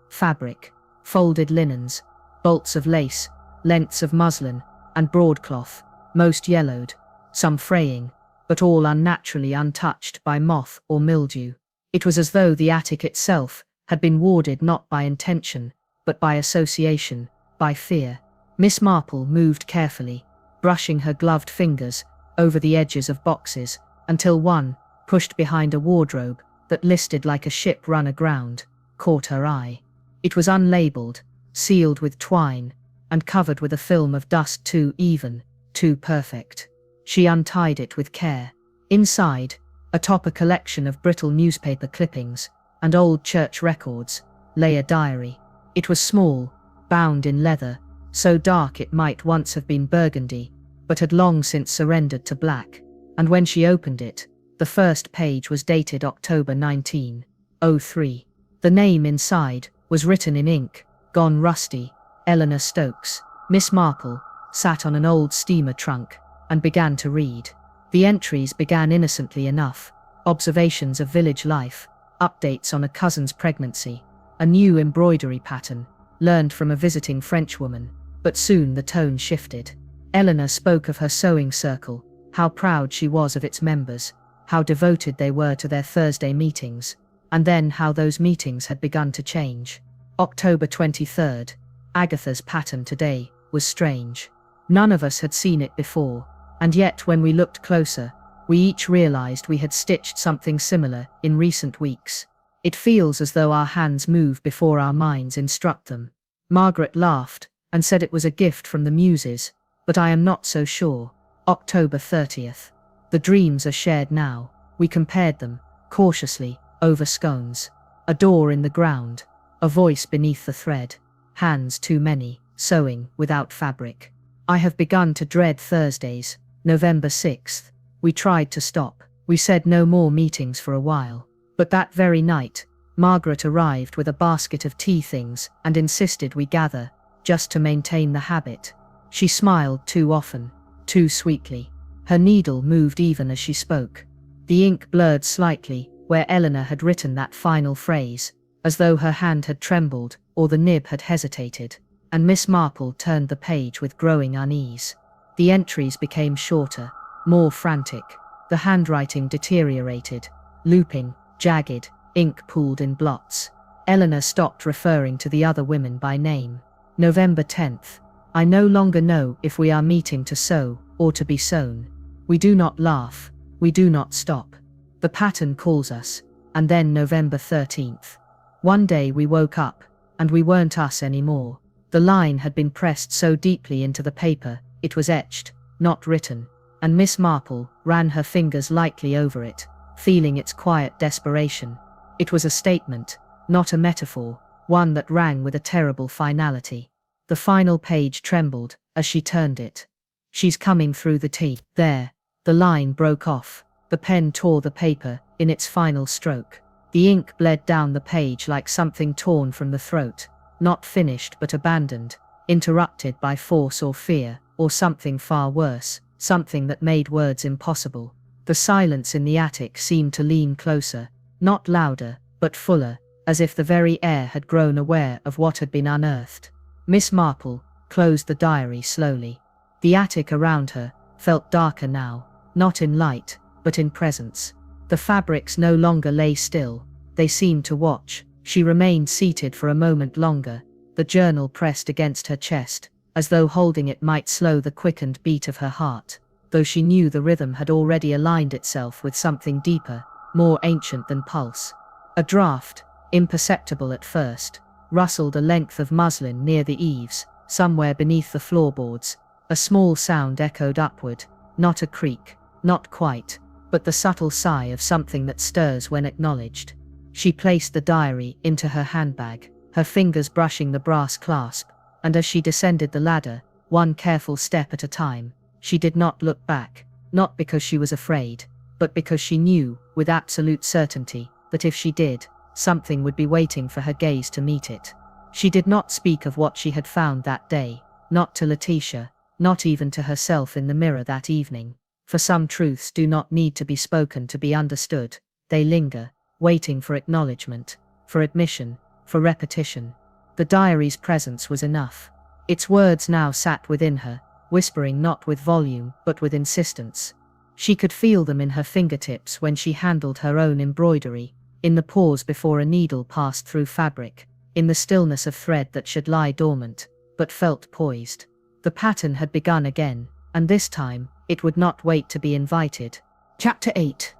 fabric, folded linens, bolts of lace, lengths of muslin, and broadcloth, most yellowed, some fraying, but all unnaturally untouched by moth or mildew. It was as though the attic itself had been warded not by intention, but by association, by fear. Miss Marple moved carefully, brushing her gloved fingers over the edges of boxes, until one, pushed behind a wardrobe that listed like a ship run aground, caught her eye. It was unlabeled, sealed with twine, and covered with a film of dust too even, too perfect. She untied it with care. Inside, atop a collection of brittle newspaper clippings and old church records, lay a diary. It was small, bound in leather, so dark it might once have been burgundy, but had long since surrendered to black, and when she opened it, the first page was dated October 1903. The name inside was written in ink, gone rusty, Eleanor Stokes. Miss Marple sat on an old steamer trunk and began to read. The entries began innocently enough, observations of village life, updates on a cousin's pregnancy, a new embroidery pattern, learned from a visiting Frenchwoman, but soon the tone shifted. Eleanor spoke of her sewing circle, how proud she was of its members, how devoted they were to their Thursday meetings, and then how those meetings had begun to change. October 23rd, Agatha's pattern today was strange. None of us had seen it before, And yet when we looked closer, we each realized we had stitched something similar in recent weeks. It feels as though our hands move before our minds instruct them. Margaret laughed and said it was a gift from the muses, but I am not so sure. October 30th. The dreams are shared now. We compared them, cautiously, over scones. A door in the ground, a voice beneath the thread, hands too many, sewing without fabric. I have begun to dread Thursdays. November 6th. We tried to stop. We said no more meetings for a while. But that very night, Margaret arrived with a basket of tea things and insisted we gather, just to maintain the habit. She smiled too often, too sweetly. Her needle moved even as she spoke. The ink blurred slightly where Eleanor had written that final phrase, as though her hand had trembled or the nib had hesitated, and Miss Marple turned the page with growing unease. The entries became shorter, more frantic. The handwriting deteriorated, looping, jagged, ink pooled in blots. Eleanor stopped referring to the other women by name. November 10th. I no longer know if we are meeting to sew or to be sewn. We do not laugh. We do not stop. The pattern calls us. And then November 13th. One day we woke up, and we weren't us anymore. The line had been pressed so deeply into the paper, it was etched, not written, and Miss Marple ran her fingers lightly over it, feeling its quiet desperation. It was a statement, not a metaphor, one that rang with a terrible finality. The final page trembled as she turned it. She's coming through the tea. There. The line broke off. The pen tore the paper in its final stroke. The ink bled down the page like something torn from the throat, not finished but abandoned, interrupted by force or fear, or something far worse, something that made words impossible. The silence in the attic seemed to lean closer, not louder, but fuller, as if the very air had grown aware of what had been unearthed. Miss Marple closed the diary slowly. The attic around her felt darker now, not in light, but in presence. The fabrics no longer lay still, they seemed to watch. She remained seated for a moment longer, the journal pressed against her chest, as though holding it might slow the quickened beat of her heart, though she knew the rhythm had already aligned itself with something deeper, more ancient than pulse. A draft, imperceptible at first, rustled a length of muslin near the eaves, somewhere beneath the floorboards. A small sound echoed upward, not a creak, not quite, but the subtle sigh of something that stirs when acknowledged. She placed the diary into her handbag, her fingers brushing the brass clasp, and as she descended the ladder, one careful step at a time, she did not look back, not because she was afraid, but because she knew, with absolute certainty, that if she did, something would be waiting for her gaze to meet it. She did not speak of what she had found that day, not to Letitia, not even to herself in the mirror that evening. For some truths do not need to be spoken to be understood. They linger, waiting for acknowledgement, for admission, for repetition. The diary's presence was enough. Its words now sat within her, whispering not with volume but with insistence. She could feel them in her fingertips when she handled her own embroidery, in the pause before a needle passed through fabric, in the stillness of thread that should lie dormant, but felt poised. The pattern had begun again, and this time, it would not wait to be invited. Chapter 8.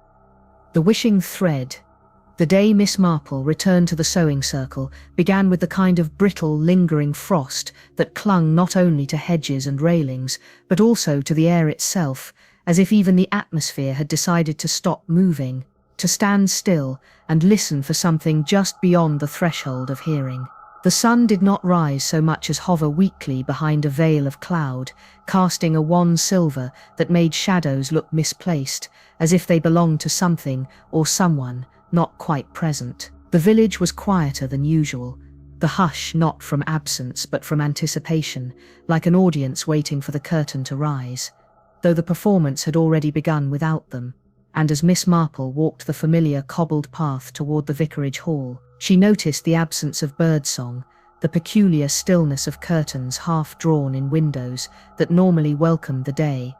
The Wishing Thread. The day Miss Marple returned to the sewing circle began with the kind of brittle, lingering frost that clung not only to hedges and railings, but also to the air itself, as if even the atmosphere had decided to stop moving, to stand still and listen for something just beyond the threshold of hearing. The sun did not rise so much as hover weakly behind a veil of cloud, casting a wan silver that made shadows look misplaced, as if they belonged to something or someone not quite present. The village was quieter than usual, the hush not from absence but from anticipation, like an audience waiting for the curtain to rise, though the performance had already begun without them. And as Miss Marple walked the familiar cobbled path toward the vicarage hall, she noticed the absence of birdsong, the peculiar stillness of curtains half drawn in windows that normally welcomed the day,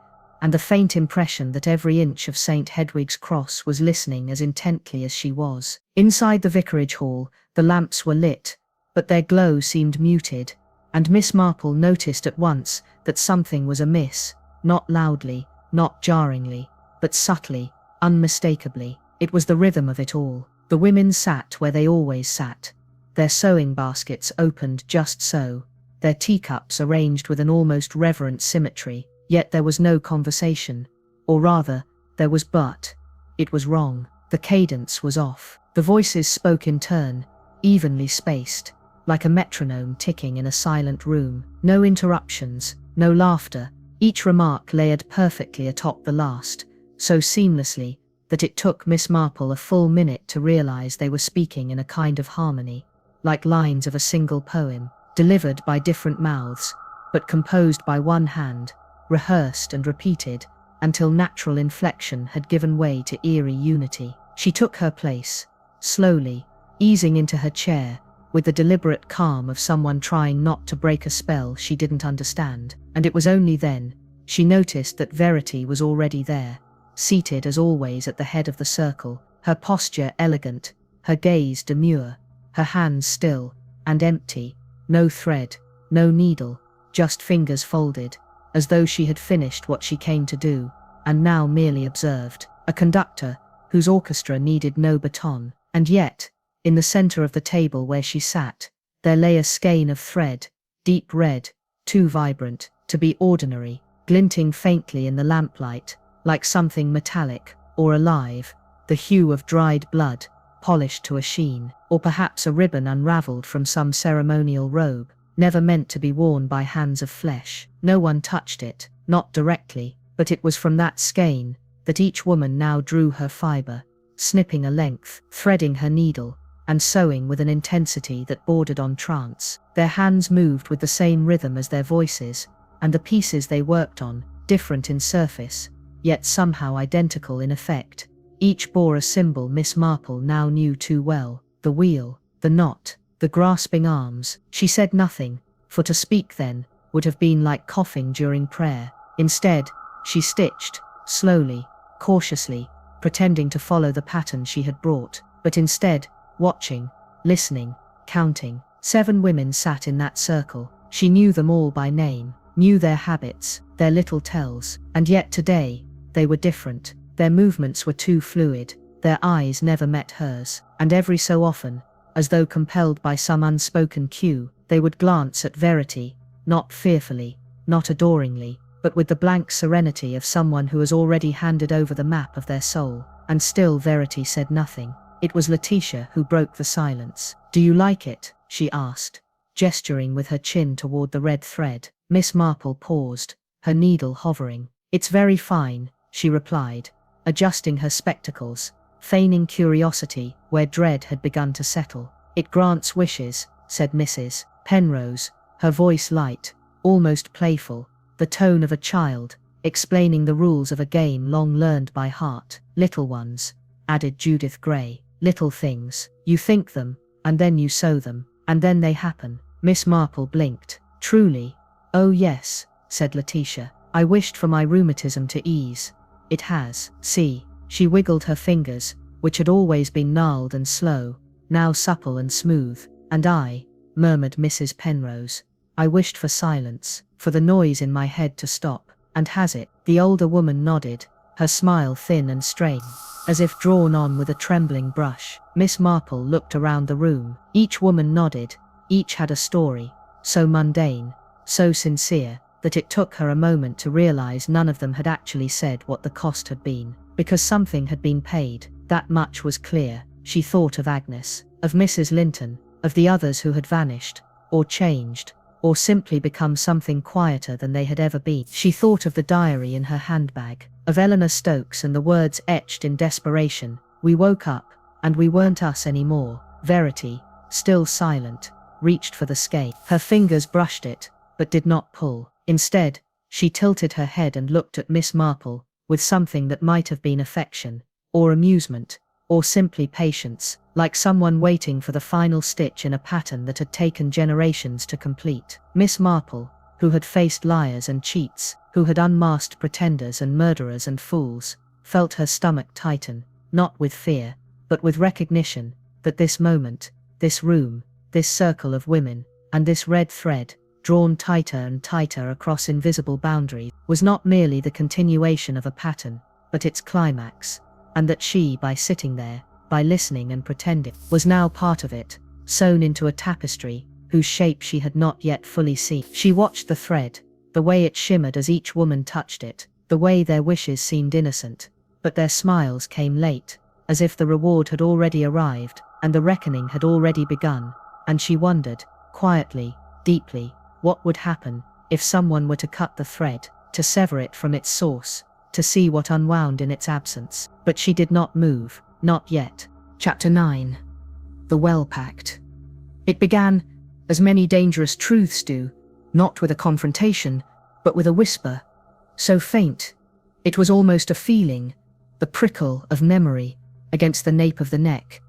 and the faint impression that every inch of St. Hedwig's Cross was listening as intently as she was. Inside the vicarage hall, the lamps were lit, but their glow seemed muted, and Miss Marple noticed at once that something was amiss, not loudly, not jarringly, but subtly, unmistakably. It was the rhythm of it all. The women sat where they always sat, their sewing baskets opened just so, their teacups arranged with an almost reverent symmetry, yet there was no conversation. Or rather, there was, but it was wrong. The cadence was off. The voices spoke in turn, evenly spaced, like a metronome ticking in a silent room. No interruptions, no laughter, each remark layered perfectly atop the last, so seamlessly that it took Miss Marple a full minute to realize they were speaking in a kind of harmony, like lines of a single poem, delivered by different mouths, but composed by one hand, rehearsed and repeated, until natural inflection had given way to eerie unity. She took her place, slowly, easing into her chair, with the deliberate calm of someone trying not to break a spell she didn't understand. And it was only then she noticed that Verity was already there, seated as always at the head of the circle, her posture elegant, her gaze demure, her hands still and empty, no thread, no needle, just fingers folded, as though she had finished what she came to do, and now merely observed. A conductor whose orchestra needed no baton. And yet, in the center of the table where she sat, there lay a skein of thread, deep red, too vibrant to be ordinary, glinting faintly in the lamplight, like something metallic or alive, the hue of dried blood, polished to a sheen, or perhaps a ribbon unraveled from some ceremonial robe, never meant to be worn by hands of flesh. No one touched it, not directly, but it was from that skein that each woman now drew her fiber, snipping a length, threading her needle, and sewing with an intensity that bordered on trance. Their hands moved with the same rhythm as their voices, and the pieces they worked on, different in surface, yet somehow identical in effect, each bore a symbol Miss Marple now knew too well: the wheel, the knot, the grasping arms. She said nothing, for to speak then would have been like coughing during prayer. Instead, she stitched, slowly, cautiously, pretending to follow the pattern she had brought, but instead, watching, listening, counting. 7 women sat in that circle. She knew them all by name, knew their habits, their little tells, and yet today, they were different. Their movements were too fluid, their eyes never met hers, and every so often, as though compelled by some unspoken cue, they would glance at Verity, not fearfully, not adoringly, but with the blank serenity of someone who has already handed over the map of their soul. And still Verity said nothing. It was Letitia who broke the silence. "Do you like it?" she asked, gesturing with her chin toward the red thread. Miss Marple paused, her needle hovering. "It's very fine," she replied, adjusting her spectacles, feigning curiosity where dread had begun to settle. "It grants wishes," said Mrs. Penrose, her voice light, almost playful, the tone of a child, explaining the rules of a game long learned by heart. "Little ones," added Judith Gray. "Little things. You think them, and then you sow them, and then they happen." Miss Marple blinked. "Truly?" "Oh yes," said Letitia. "I wished for my rheumatism to ease. It has. See." She wiggled her fingers, which had always been gnarled and slow, now supple and smooth. "And I," murmured Mrs. Penrose, "I wished for silence, for the noise in my head to stop. And has it?" The older woman nodded, her smile thin and strained, as if drawn on with a trembling brush. Miss Marple looked around the room. Each woman nodded, each had a story, so mundane, so sincere, that it took her a moment to realize none of them had actually said what the cost had been. Because something had been paid, that much was clear. She thought of Agnes, of Mrs. Linton, of the others who had vanished, or changed, or simply become something quieter than they had ever been. She thought of the diary in her handbag, of Eleanor Stokes and the words etched in desperation: "We woke up, and we weren't us anymore." Verity, still silent, reached for the skein. Her fingers brushed it, but did not pull. Instead, she tilted her head and looked at Miss Marple, with something that might have been affection, or amusement, or simply patience, like someone waiting for the final stitch in a pattern that had taken generations to complete. Miss Marple, who had faced liars and cheats, who had unmasked pretenders and murderers and fools, felt her stomach tighten, not with fear, but with recognition that this moment, this room, this circle of women, and this red thread, drawn tighter and tighter across invisible boundaries, was not merely the continuation of a pattern, but its climax, and that she, by sitting there, by listening and pretending, was now part of it, sewn into a tapestry whose shape she had not yet fully seen. She watched the thread, the way it shimmered as each woman touched it, the way their wishes seemed innocent, but their smiles came late, as if the reward had already arrived and the reckoning had already begun, and she wondered, quietly, deeply, what would happen if someone were to cut the thread, to sever it from its source, to see what unwound in its absence. But she did not move, not yet. Chapter 9. The Well Pact. It began, as many dangerous truths do, not with a confrontation, but with a whisper, so faint, it was almost a feeling, the prickle of memory against the nape of the neck,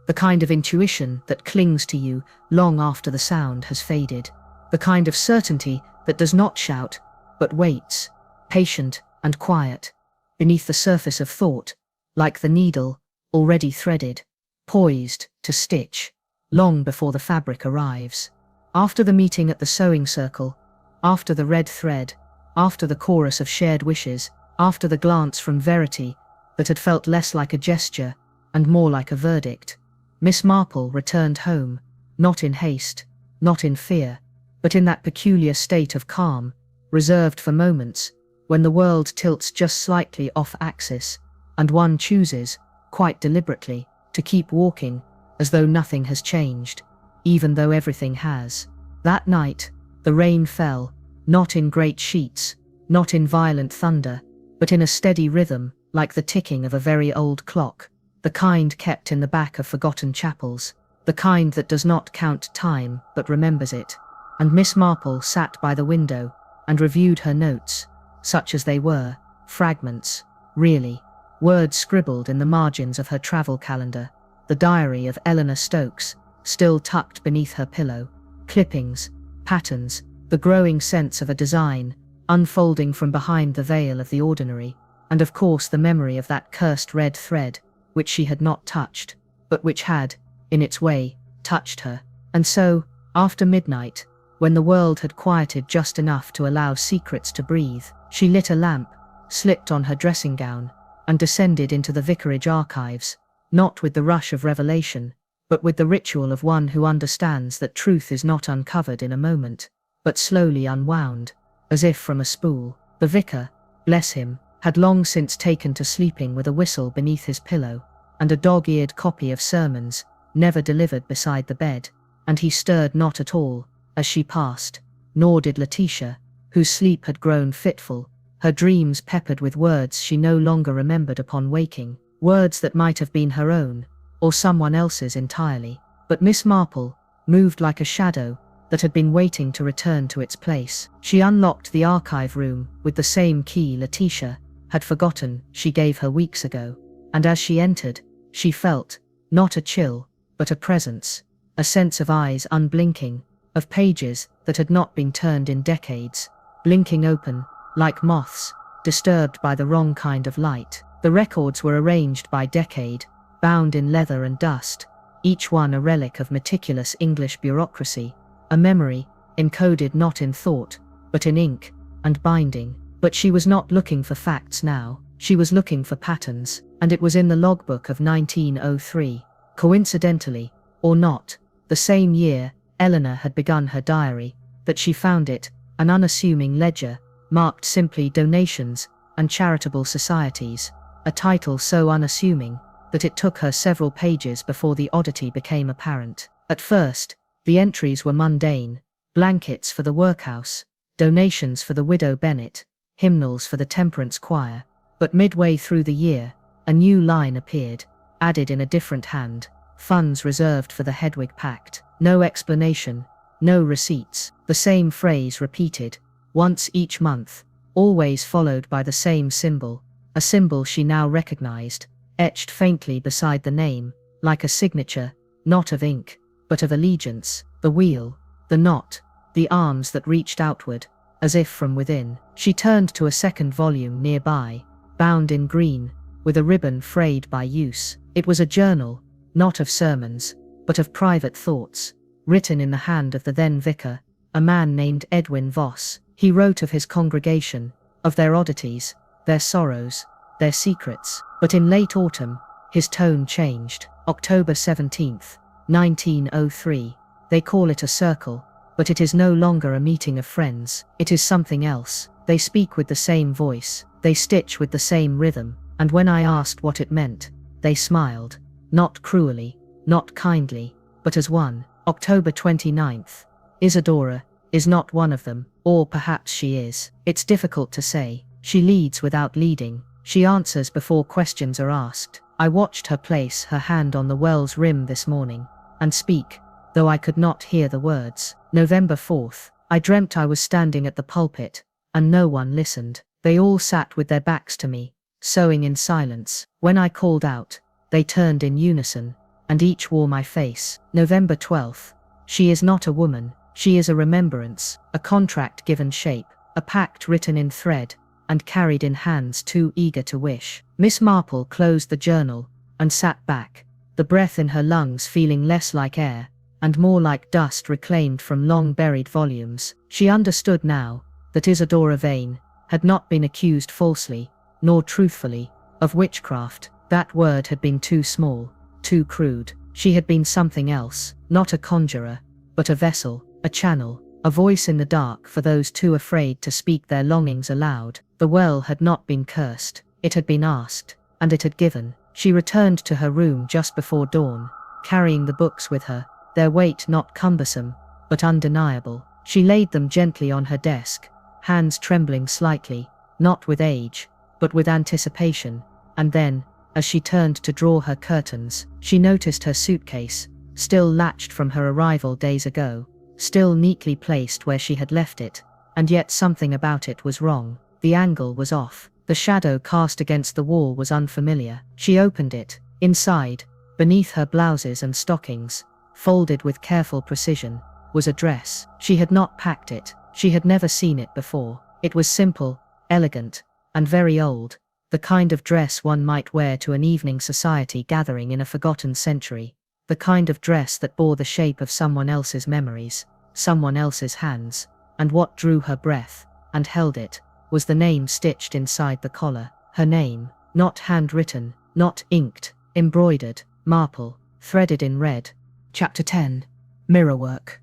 the kind of intuition that clings to you long after the sound has faded, the kind of certainty that does not shout, but waits, patient and quiet, beneath the surface of thought, like the needle, already threaded, poised to stitch, long before the fabric arrives. After the meeting at the sewing circle, after the red thread, after the chorus of shared wishes, after the glance from Verity that had felt less like a gesture and more like a verdict, Miss Marple returned home, not in haste, not in fear, but in that peculiar state of calm, reserved for moments when the world tilts just slightly off axis, and one chooses, quite deliberately, to keep walking as though nothing has changed, even though everything has. That night, the rain fell, not in great sheets, not in violent thunder, but in a steady rhythm, like the ticking of a very old clock, the kind kept in the back of forgotten chapels, the kind that does not count time but remembers it. And Miss Marple sat by the window and reviewed her notes, such as they were, fragments, really, words scribbled in the margins of her travel calendar, the diary of Eleanor Stokes, still tucked beneath her pillow, clippings, patterns, the growing sense of a design, unfolding from behind the veil of the ordinary, and of course the memory of that cursed red thread, which she had not touched, but which had, in its way, touched her. And so, after midnight, when the world had quieted just enough to allow secrets to breathe, she lit a lamp, slipped on her dressing gown, and descended into the vicarage archives, not with the rush of revelation, but with the ritual of one who understands that truth is not uncovered in a moment, but slowly unwound, as if from a spool. The vicar, bless him, had long since taken to sleeping with a whistle beneath his pillow, and a dog-eared copy of sermons, never delivered beside the bed, and he stirred not at all, as she passed, nor did Letitia, whose sleep had grown fitful, her dreams peppered with words she no longer remembered upon waking, words that might have been her own, or someone else's entirely. But Miss Marple moved like a shadow that had been waiting to return to its place. She unlocked the archive room with the same key Letitia had forgotten she gave her weeks ago, and as she entered, she felt, not a chill, but a presence, a sense of eyes unblinking, of pages that had not been turned in decades, blinking open, like moths, disturbed by the wrong kind of light. The records were arranged by decade, bound in leather and dust, each one a relic of meticulous English bureaucracy, a memory, encoded not in thought, but in ink and binding. But she was not looking for facts now, she was looking for patterns, and it was in the logbook of 1903, coincidentally, or not, the same year Eleanor had begun her diary, that she found it, an unassuming ledger, marked simply donations and charitable societies, a title so unassuming that it took her several pages before the oddity became apparent. At first, the entries were mundane: blankets for the workhouse, donations for the widow Bennett, hymnals for the temperance choir. But midway through the year, a new line appeared, added in a different hand: funds reserved for the Hedwig Pact. No explanation, no receipts, the same phrase repeated, once each month, always followed by the same symbol, a symbol she now recognized, etched faintly beside the name, like a signature, not of ink, but of allegiance, the wheel, the knot, the arms that reached outward, as if from within. She turned to a second volume nearby, bound in green, with a ribbon frayed by use. It was a journal, not of sermons, but of private thoughts, written in the hand of the then vicar, a man named Edwin Voss. He wrote of his congregation, of their oddities, their sorrows, their secrets. But in late autumn, his tone changed. October 17th, 1903. They call it a circle, but it is no longer a meeting of friends. It is something else. They speak with the same voice, they stitch with the same rhythm, and when I asked what it meant, they smiled. Not cruelly, not kindly, but as one. October 29th. Isadora is not one of them, or perhaps she is. It's difficult to say. She leads without leading. She answers before questions are asked. I watched her place her hand on the well's rim this morning, and speak, though I could not hear the words. November 4th. I dreamt I was standing at the pulpit, and no one listened. They all sat with their backs to me, sewing in silence. When I called out, they turned in unison, and each wore my face. November 12th. She is not a woman, she is a remembrance, a contract given shape, a pact written in thread, and carried in hands too eager to wish. Miss Marple closed the journal, and sat back, the breath in her lungs feeling less like air, and more like dust reclaimed from long-buried volumes. She understood now that Isadora Vane had not been accused falsely, nor truthfully, of witchcraft. That word had been too small, too crude. She had been something else, not a conjurer, but a vessel, a channel, a voice in the dark for those too afraid to speak their longings aloud. The well had not been cursed, it had been asked, and it had given. She returned to her room just before dawn, carrying the books with her, their weight not cumbersome, but undeniable. She laid them gently on her desk, hands trembling slightly, not with age, but with anticipation, and then, as she turned to draw her curtains, she noticed her suitcase, still latched from her arrival days ago, still neatly placed where she had left it, and yet something about it was wrong. The angle was off. The shadow cast against the wall was unfamiliar. She opened it. Inside, beneath her blouses and stockings, folded with careful precision, was a dress. She had not packed it. She had never seen it before. It was simple, elegant, and very old, the kind of dress one might wear to an evening society gathering in a forgotten century, the kind of dress that bore the shape of someone else's memories, someone else's hands, and what drew her breath, and held it, was the name stitched inside the collar. Her name, not handwritten, not inked, embroidered, Marple, threaded in red. Chapter 10. Mirrorwork.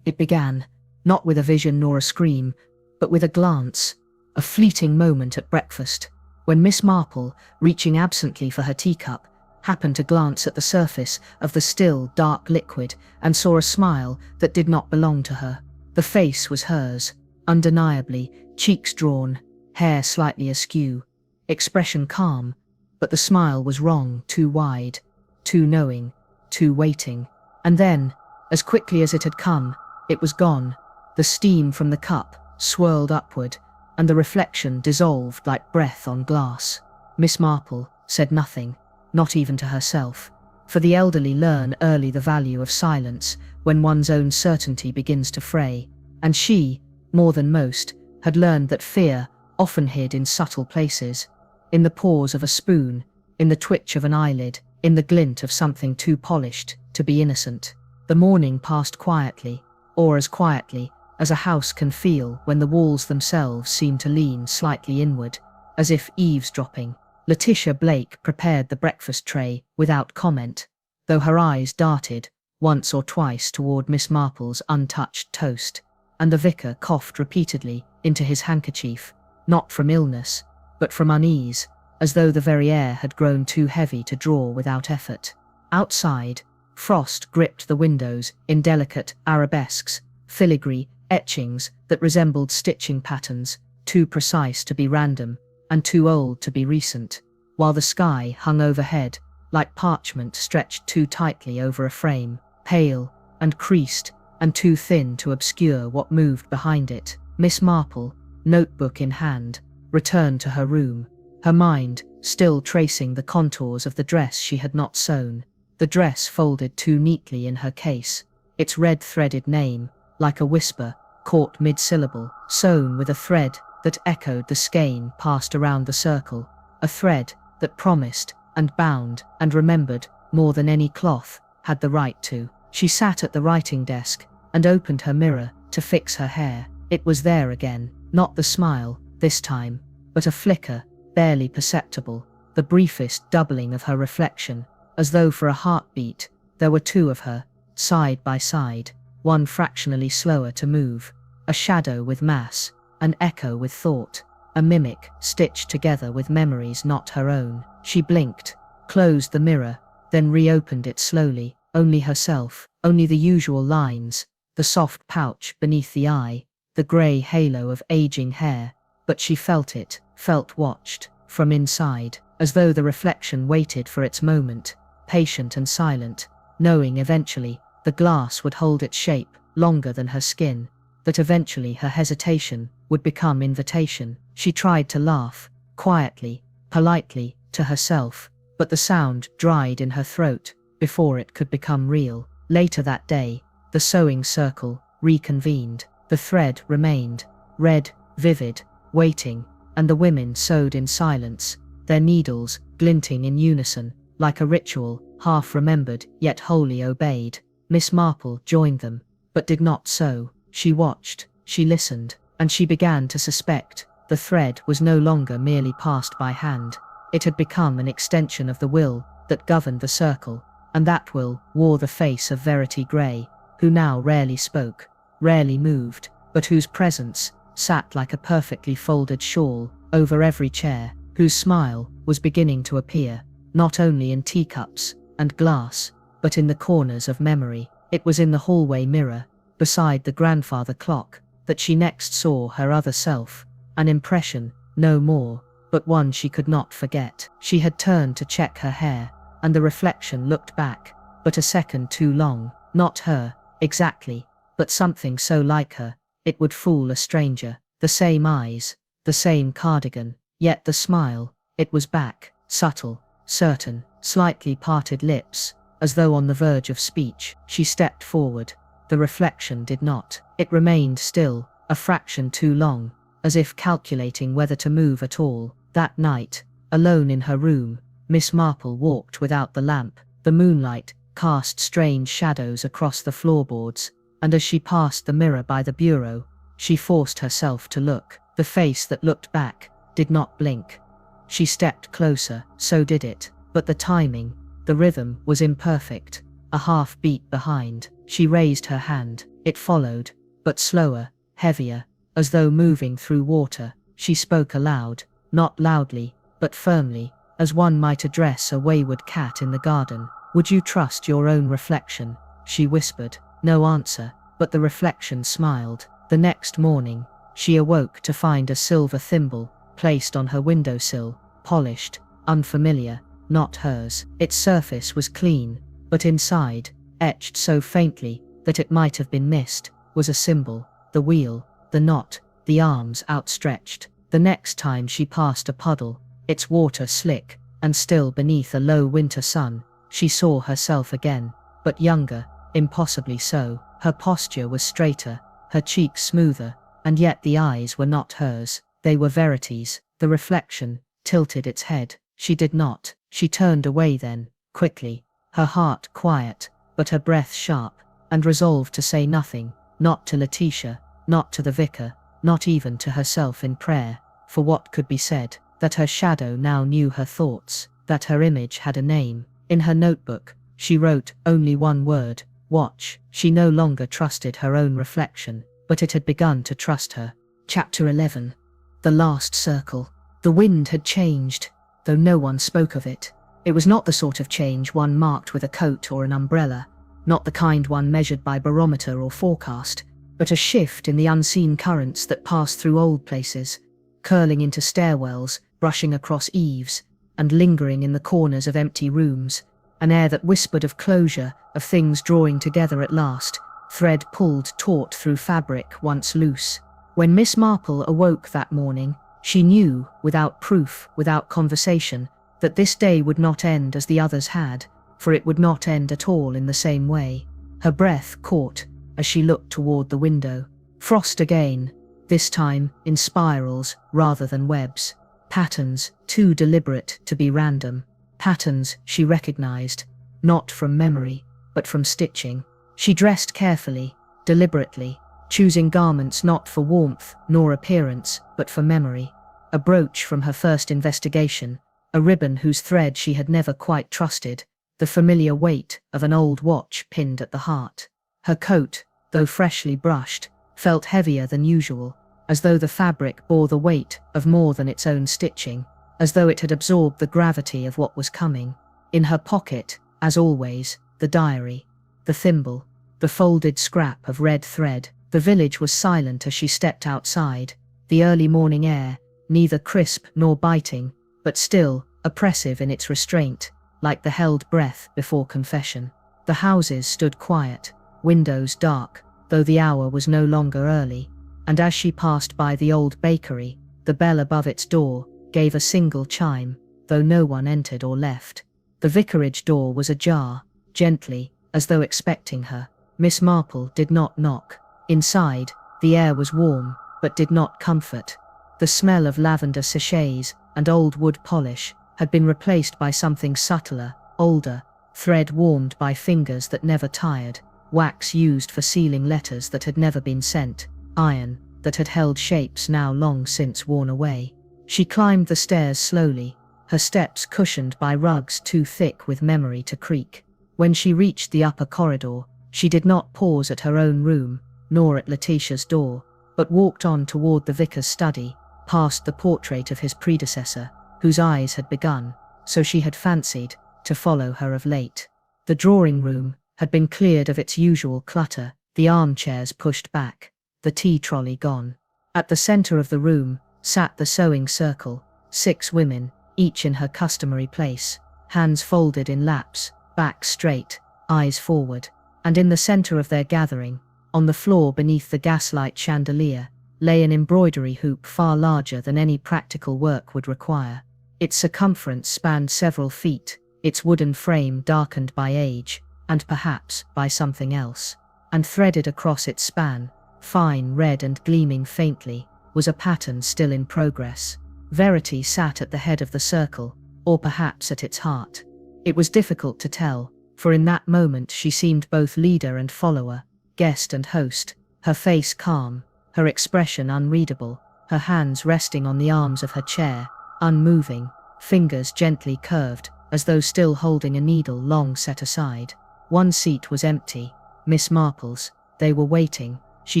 It began, not with a vision nor a scream, but with a glance, a fleeting moment at breakfast, when Miss Marple, reaching absently for her teacup, happened to glance at the surface of the still, dark liquid and saw a smile that did not belong to her. The face was hers, undeniably, cheeks drawn, hair slightly askew, expression calm, but the smile was wrong, too wide, too knowing, too waiting. And then, as quickly as it had come, it was gone. The steam from the cup swirled upward, and the reflection dissolved like breath on glass. Miss Marple said nothing, not even to herself, for the elderly learn early the value of silence when one's own certainty begins to fray, and she, more than most, had learned that fear often hid in subtle places, in the pause of a spoon, in the twitch of an eyelid, in the glint of something too polished to be innocent. The morning passed quietly, or as quietly as a house can feel when the walls themselves seem to lean slightly inward, as if eavesdropping. Letitia Blake prepared the breakfast tray without comment, though her eyes darted once or twice toward Miss Marple's untouched toast, and the vicar coughed repeatedly into his handkerchief, not from illness, but from unease, as though the very air had grown too heavy to draw without effort. Outside, frost gripped the windows in delicate arabesques, filigree etchings that resembled stitching patterns, too precise to be random and too old to be recent, while the sky hung overhead like parchment stretched too tightly over a frame, pale and creased and too thin to obscure what moved behind it. Miss Marple, notebook in hand, returned to her room, her mind still tracing the contours of the dress she had not sewn, the dress folded too neatly in her case, its red threaded name, like a whisper, caught mid-syllable, sewn with a thread that echoed the skein passed around the circle, a thread that promised and bound and remembered more than any cloth had the right to. She sat at the writing desk, and opened her mirror to fix her hair. It was there again, not the smile, this time, but a flicker, barely perceptible, the briefest doubling of her reflection, as though for a heartbeat, there were two of her, side by side, one fractionally slower to move, a shadow with mass, an echo with thought, a mimic stitched together with memories not her own. She blinked, closed the mirror, then reopened it slowly, only herself, only the usual lines, the soft pouch beneath the eye, the grey halo of aging hair, but she felt it, felt watched, from inside, as though the reflection waited for its moment, patient and silent, knowing eventually the glass would hold its shape longer than her skin, that eventually her hesitation would become invitation. She tried to laugh, quietly, politely, to herself, but the sound dried in her throat before it could become real. Later that day, the sewing circle reconvened. The thread remained, red, vivid, waiting, and the women sewed in silence, their needles glinting in unison, like a ritual, half remembered yet wholly obeyed. Miss Marple joined them, but did not sew. She watched, she listened, and she began to suspect the thread was no longer merely passed by hand. It had become an extension of the will that governed the circle, and that will wore the face of Verity Grey, who now rarely spoke, rarely moved, but whose presence sat like a perfectly folded shawl over every chair, whose smile was beginning to appear, not only in teacups and glass, but in the corners of memory. It was in the hallway mirror, beside the grandfather clock, that she next saw her other self, an impression, no more, but one she could not forget. She had turned to check her hair, and the reflection looked back, but a second too long. Not her, exactly, but something so like her, it would fool a stranger. The same eyes, the same cardigan, yet the smile, it was back, subtle, certain, slightly parted lips, as though on the verge of speech. She stepped forward. The reflection did not. It remained still, a fraction too long, as if calculating whether to move at all. That night, alone in her room, Miss Marple walked without the lamp. The moonlight cast strange shadows across the floorboards, and as she passed the mirror by the bureau, she forced herself to look. The face that looked back did not blink. She stepped closer, so did it, but the timing, the rhythm was imperfect, a half beat behind. She raised her hand. It followed, but slower, heavier, as though moving through water. She spoke aloud, not loudly, but firmly, as one might address a wayward cat in the garden. "Would you trust your own reflection?" she whispered. No answer, but the reflection smiled. The next morning, she awoke to find a silver thimble placed on her windowsill, polished, unfamiliar, not hers. Its surface was clean, but inside, etched so faintly that it might have been missed, was a symbol, the wheel, the knot, the arms outstretched. The next time she passed a puddle, its water slick and still beneath a low winter sun, she saw herself again, but younger, impossibly so. Her posture was straighter, her cheeks smoother, and yet the eyes were not hers, they were Verity's. The reflection tilted its head. She did not. She turned away then, quickly, her heart quiet, but her breath sharp, and resolved to say nothing, not to Letitia, not to the vicar, not even to herself in prayer, for what could be said? That her shadow now knew her thoughts, that her image had a name. In her notebook, she wrote only one word, watch. She no longer trusted her own reflection, but it had begun to trust her. Chapter 11. The last circle. The wind had changed, though no one spoke of it. It was not the sort of change one marked with a coat or an umbrella, not the kind one measured by barometer or forecast, but a shift in the unseen currents that passed through old places, curling into stairwells, brushing across eaves, and lingering in the corners of empty rooms, an air that whispered of closure, of things drawing together at last, thread pulled taut through fabric once loose. When Miss Marple awoke that morning, she knew, without proof, without conversation, that this day would not end as the others had, for it would not end at all in the same way. Her breath caught as she looked toward the window. Frost again, this time in spirals rather than webs. Patterns too deliberate to be random. Patterns she recognized, not from memory, but from stitching. She dressed carefully, deliberately, choosing garments not for warmth nor appearance, but for memory. A brooch from her first investigation, a ribbon whose thread she had never quite trusted, the familiar weight of an old watch pinned at the heart. Her coat, though freshly brushed, felt heavier than usual, as though the fabric bore the weight of more than its own stitching, as though it had absorbed the gravity of what was coming. In her pocket, as always, the diary, the thimble, the folded scrap of red thread. The village was silent as she stepped outside, the early morning air, neither crisp nor biting, but still oppressive in its restraint, like the held breath before confession. The houses stood quiet, windows dark, though the hour was no longer early, and as she passed by the old bakery, the bell above its door gave a single chime, though no one entered or left. The vicarage door was ajar, gently, as though expecting her. Miss Marple did not knock. Inside, the air was warm, but did not comfort. The smell of lavender sachets and old wood polish had been replaced by something subtler, older, thread warmed by fingers that never tired, wax used for sealing letters that had never been sent, iron that had held shapes now long since worn away. She climbed the stairs slowly, her steps cushioned by rugs too thick with memory to creak. When she reached the upper corridor, she did not pause at her own room, nor at Letitia's door, but walked on toward the vicar's study, past the portrait of his predecessor, whose eyes had begun, so she had fancied, to follow her of late. The drawing room had been cleared of its usual clutter, the armchairs pushed back, the tea trolley gone. At the center of the room sat the sewing circle, 6 women, each in her customary place, hands folded in laps, backs straight, eyes forward, and in the center of their gathering, on the floor beneath the gaslight chandelier, lay an embroidery hoop far larger than any practical work would require. Its circumference spanned several feet, its wooden frame darkened by age, and perhaps by something else. And threaded across its span, fine red and gleaming faintly, was a pattern still in progress. Verity sat at the head of the circle, or perhaps at its heart. It was difficult to tell, for in that moment she seemed both leader and follower, guest and host, her face calm, her expression unreadable, her hands resting on the arms of her chair, unmoving, fingers gently curved, as though still holding a needle long set aside. One seat was empty, Miss Marple's. They were waiting. She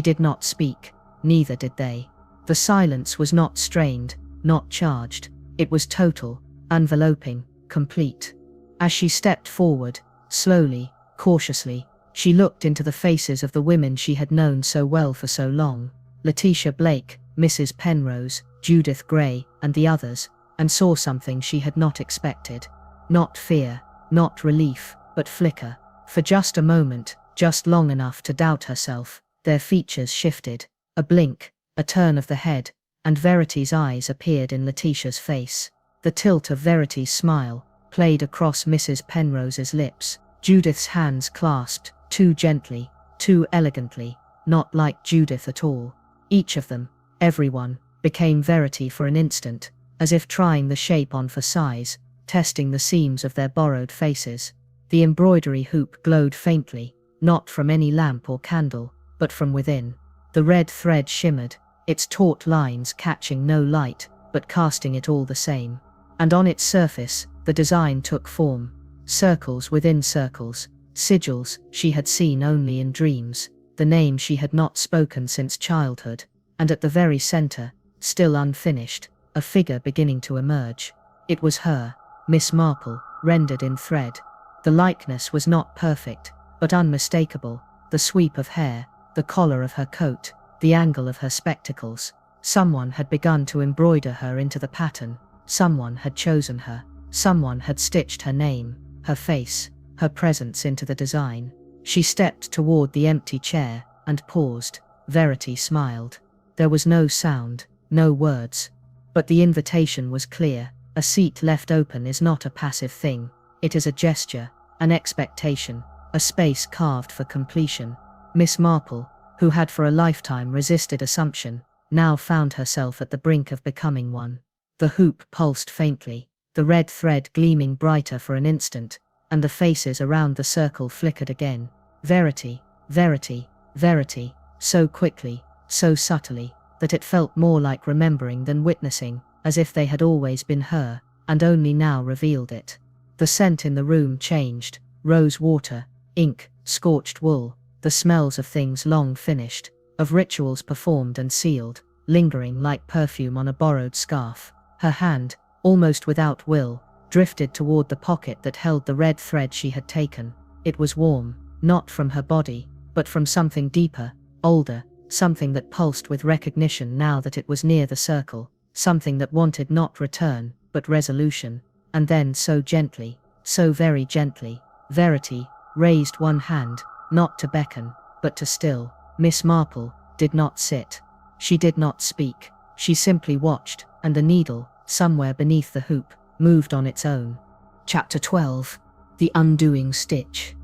did not speak, neither did they. The silence was not strained, not charged. It was total, enveloping, complete. As she stepped forward, slowly, cautiously, she looked into the faces of the women she had known so well for so long, Letitia Blake, Mrs. Penrose, Judith Gray, and the others, and saw something she had not expected. Not fear, not relief, but flicker. For just a moment, just long enough to doubt herself, their features shifted, a blink, a turn of the head, and Verity's eyes appeared in Letitia's face. The tilt of Verity's smile played across Mrs. Penrose's lips, Judith's hands clasped, too gently, too elegantly, not like Judith at all. Each of them, everyone, became Verity for an instant, as if trying the shape on for size, testing the seams of their borrowed faces. The embroidery hoop glowed faintly, not from any lamp or candle, but from within. The red thread shimmered, its taut lines catching no light, but casting it all the same. And on its surface, the design took form. Circles within circles, sigils she had seen only in dreams, the name she had not spoken since childhood, and at the very center, still unfinished, a figure beginning to emerge. It was her, Miss Marple, rendered in thread. The likeness was not perfect, but unmistakable. The sweep of hair, the collar of her coat, the angle of her spectacles. Someone had begun to embroider her into the pattern. Someone had chosen her. Someone had stitched her name, her face, her presence into the design. She stepped toward the empty chair and paused. Verity smiled. There was no sound, no words. But the invitation was clear. A seat left open is not a passive thing. It is a gesture, an expectation, a space carved for completion. Miss Marple, who had for a lifetime resisted assumption, now found herself at the brink of becoming one. The hoop pulsed faintly, the red thread gleaming brighter for an instant, and the faces around the circle flickered again. Verity, Verity, Verity, so quickly, so subtly, that it felt more like remembering than witnessing, as if they had always been her, and only now revealed it. The scent in the room changed: rose water, ink, scorched wool, the smells of things long finished, of rituals performed and sealed, lingering like perfume on a borrowed scarf. Her hand, almost without will, drifted toward the pocket that held the red thread she had taken. It was warm, not from her body, but from something deeper, older, something that pulsed with recognition now that it was near the circle, something that wanted not return, but resolution. And then so gently, so very gently, Verity raised one hand, not to beckon, but to still. Miss Marple did not sit. She did not speak. She simply watched, and the needle, somewhere beneath the hoop, moved on its own. Chapter 12. The Undoing Stitch.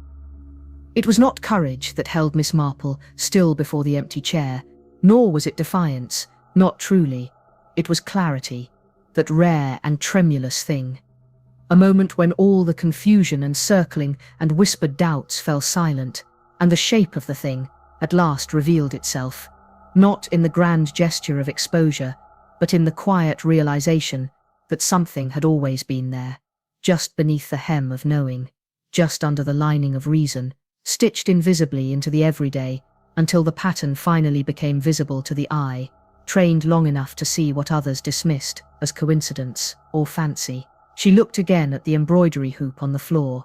It was not courage that held Miss Marple still before the empty chair, nor was it defiance, not truly. It was clarity, that rare and tremulous thing. A moment when all the confusion and circling and whispered doubts fell silent, and the shape of the thing at last revealed itself, not in the grand gesture of exposure, but in the quiet realization that something had always been there, just beneath the hem of knowing, just under the lining of reason, stitched invisibly into the everyday, until the pattern finally became visible to the eye, trained long enough to see what others dismissed as coincidence or fancy. She looked again at the embroidery hoop on the floor,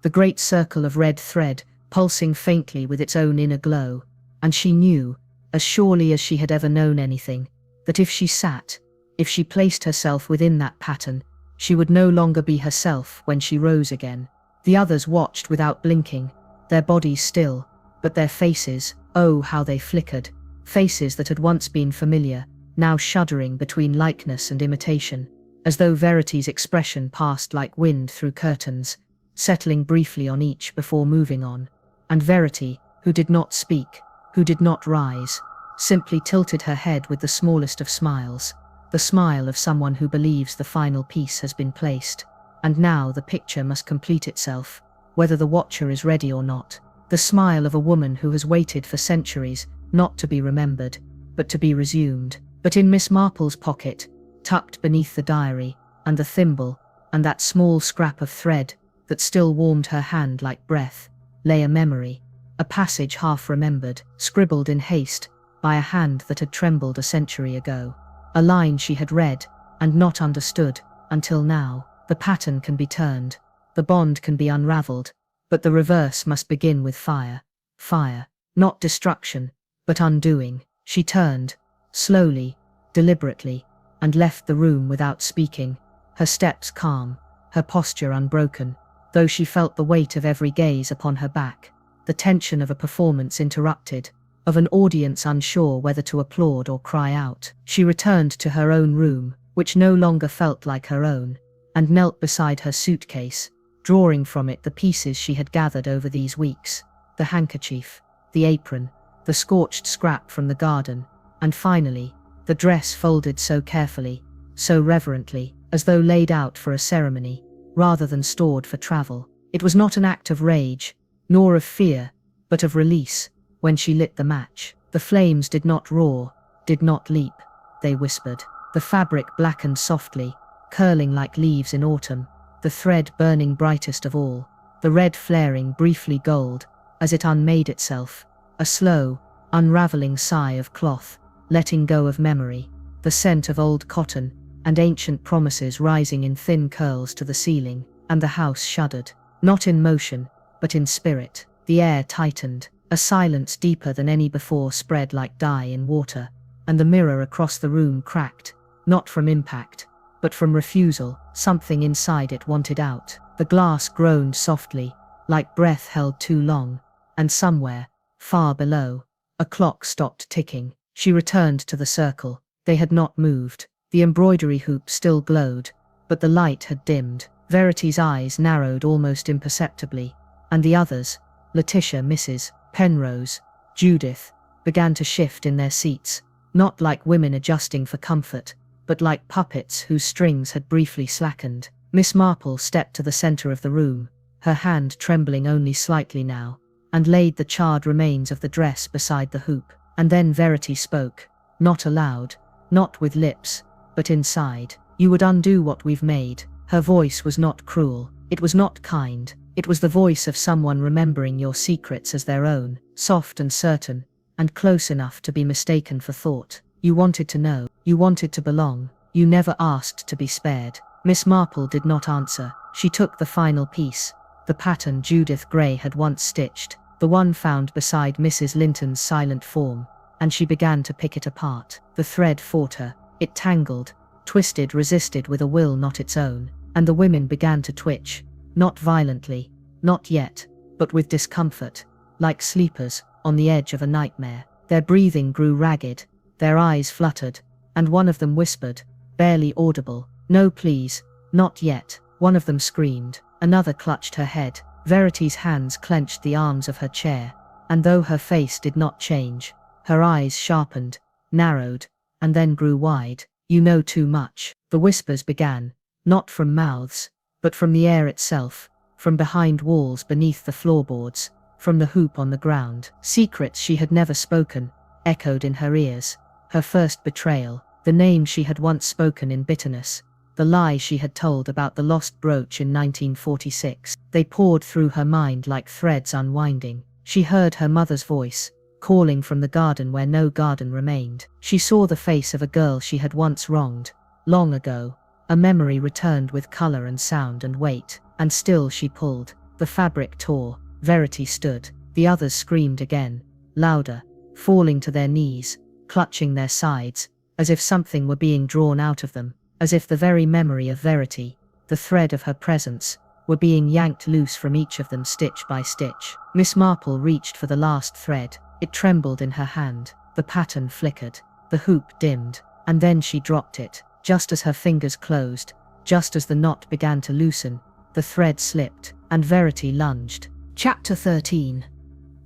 the great circle of red thread pulsing faintly with its own inner glow, and she knew, as surely as she had ever known anything, that if she sat, if she placed herself within that pattern, she would no longer be herself when she rose again. The others watched without blinking, their bodies still, but their faces, oh how they flickered, faces that had once been familiar, now shuddering between likeness and imitation, as though Verity's expression passed like wind through curtains, settling briefly on each before moving on. And Verity, who did not speak, who did not rise, simply tilted her head with the smallest of smiles, the smile of someone who believes the final piece has been placed, and now the picture must complete itself, whether the watcher is ready or not. The smile of a woman who has waited for centuries, not to be remembered, but to be resumed. But in Miss Marple's pocket, tucked beneath the diary, and the thimble, and that small scrap of thread that still warmed her hand like breath, lay a memory, a passage half remembered, scribbled in haste by a hand that had trembled a century ago. A line she had read, and not understood, until now. The pattern can be turned, the bond can be unraveled, but the reverse must begin with fire. Fire, not destruction, but undoing. She turned, slowly, deliberately, and left the room without speaking, her steps calm, her posture unbroken, though she felt the weight of every gaze upon her back, the tension of a performance interrupted, of an audience unsure whether to applaud or cry out. She returned to her own room, which no longer felt like her own, and knelt beside her suitcase, drawing from it the pieces she had gathered over these weeks, the handkerchief, the apron, the scorched scrap from the garden, and finally, the dress folded so carefully, so reverently, as though laid out for a ceremony, rather than stored for travel. It was not an act of rage, nor of fear, but of release. When she lit the match, the flames did not roar, did not leap, they whispered. The fabric blackened softly, curling like leaves in autumn, the thread burning brightest of all, the red flaring briefly gold, as it unmade itself, a slow, unraveling sigh of cloth, letting go of memory, the scent of old cotton and ancient promises rising in thin curls to the ceiling, and the house shuddered, not in motion, but in spirit. The air tightened, a silence deeper than any before spread like dye in water, and the mirror across the room cracked, not from impact, but from refusal. Something inside it wanted out. The glass groaned softly, like breath held too long, and somewhere, far below, a clock stopped ticking. She returned to the circle. They had not moved. The embroidery hoop still glowed, but the light had dimmed. Verity's eyes narrowed almost imperceptibly, and the others, Letitia, Mrs. Penrose, Judith, began to shift in their seats, not like women adjusting for comfort, but like puppets whose strings had briefly slackened. Miss Marple stepped to the center of the room, her hand trembling only slightly now, and laid the charred remains of the dress beside the hoop. And then Verity spoke, not aloud, not with lips, but inside. "You would undo what we've made." Her voice was not cruel, it was not kind, it was the voice of someone remembering your secrets as their own, soft and certain, and close enough to be mistaken for thought. "You wanted to know, you wanted to belong, you never asked to be spared." Miss Marple did not answer. She took the final piece, the pattern Judith Gray had once stitched, the one found beside Mrs. Linton's silent form, and she began to pick it apart. The thread fought her, it tangled, twisted, resisted with a will not its own, and the women began to twitch, not violently, not yet, but with discomfort, like sleepers on the edge of a nightmare. Their breathing grew ragged, their eyes fluttered, and one of them whispered, barely audible, "No, please, not yet." One of them screamed, another clutched her head. Verity's hands clenched the arms of her chair, and though her face did not change, her eyes sharpened, narrowed, and then grew wide. "You know too much." The whispers began, not from mouths, but from the air itself, from behind walls beneath the floorboards, from the hoop on the ground. Secrets she had never spoken echoed in her ears, her first betrayal, the name she had once spoken in bitterness, the lie she had told about the lost brooch in 1946. They poured through her mind like threads unwinding. She heard her mother's voice, calling from the garden where no garden remained. She saw the face of a girl she had once wronged, long ago. A memory returned with color and sound and weight, and still she pulled. The fabric tore. Verity stood. The others screamed again, louder, falling to their knees, clutching their sides, as if something were being drawn out of them, as if the very memory of Verity, the thread of her presence, were being yanked loose from each of them stitch by stitch. Miss Marple reached for the last thread. It trembled in her hand. The pattern flickered. The hoop dimmed. And then she dropped it. Just as her fingers closed, just as the knot began to loosen, the thread slipped, and Verity lunged. Chapter 13.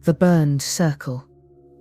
The Burned Circle.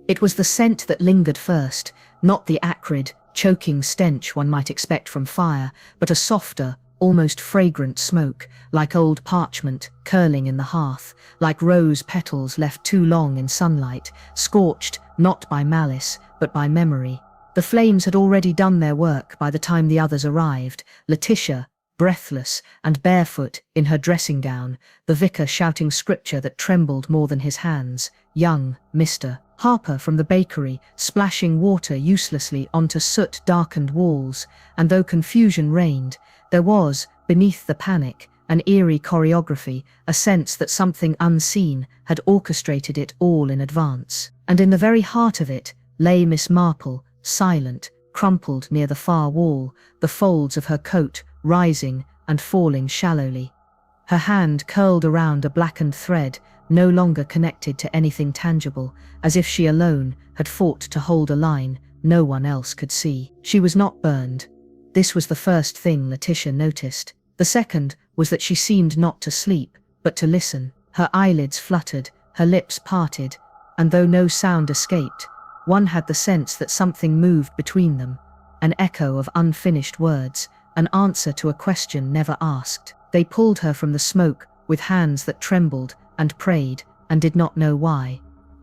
It was the scent that lingered first, not the acrid, choking stench one might expect from fire, but a softer, almost fragrant smoke, like old parchment curling in the hearth, like rose petals left too long in sunlight, scorched not by malice, but by memory. The flames had already done their work by the time the others arrived. Letitia, breathless and barefoot in her dressing gown, the vicar shouting scripture that trembled more than his hands, young Mr. Harper from the bakery, splashing water uselessly onto soot-darkened walls, and though confusion reigned, there was, beneath the panic, an eerie choreography, a sense that something unseen had orchestrated it all in advance. And in the very heart of it lay Miss Marple, silent, crumpled near the far wall, the folds of her coat rising and falling shallowly. Her hand curled around a blackened thread, no longer connected to anything tangible, as if she alone had fought to hold a line no one else could see. She was not burned. This was the first thing Letitia noticed. The second was that she seemed not to sleep, but to listen. Her eyelids fluttered, her lips parted, and though no sound escaped, one had the sense that something moved between them, an echo of unfinished words, an answer to a question never asked. They pulled her from the smoke with hands that trembled and prayed and did not know why.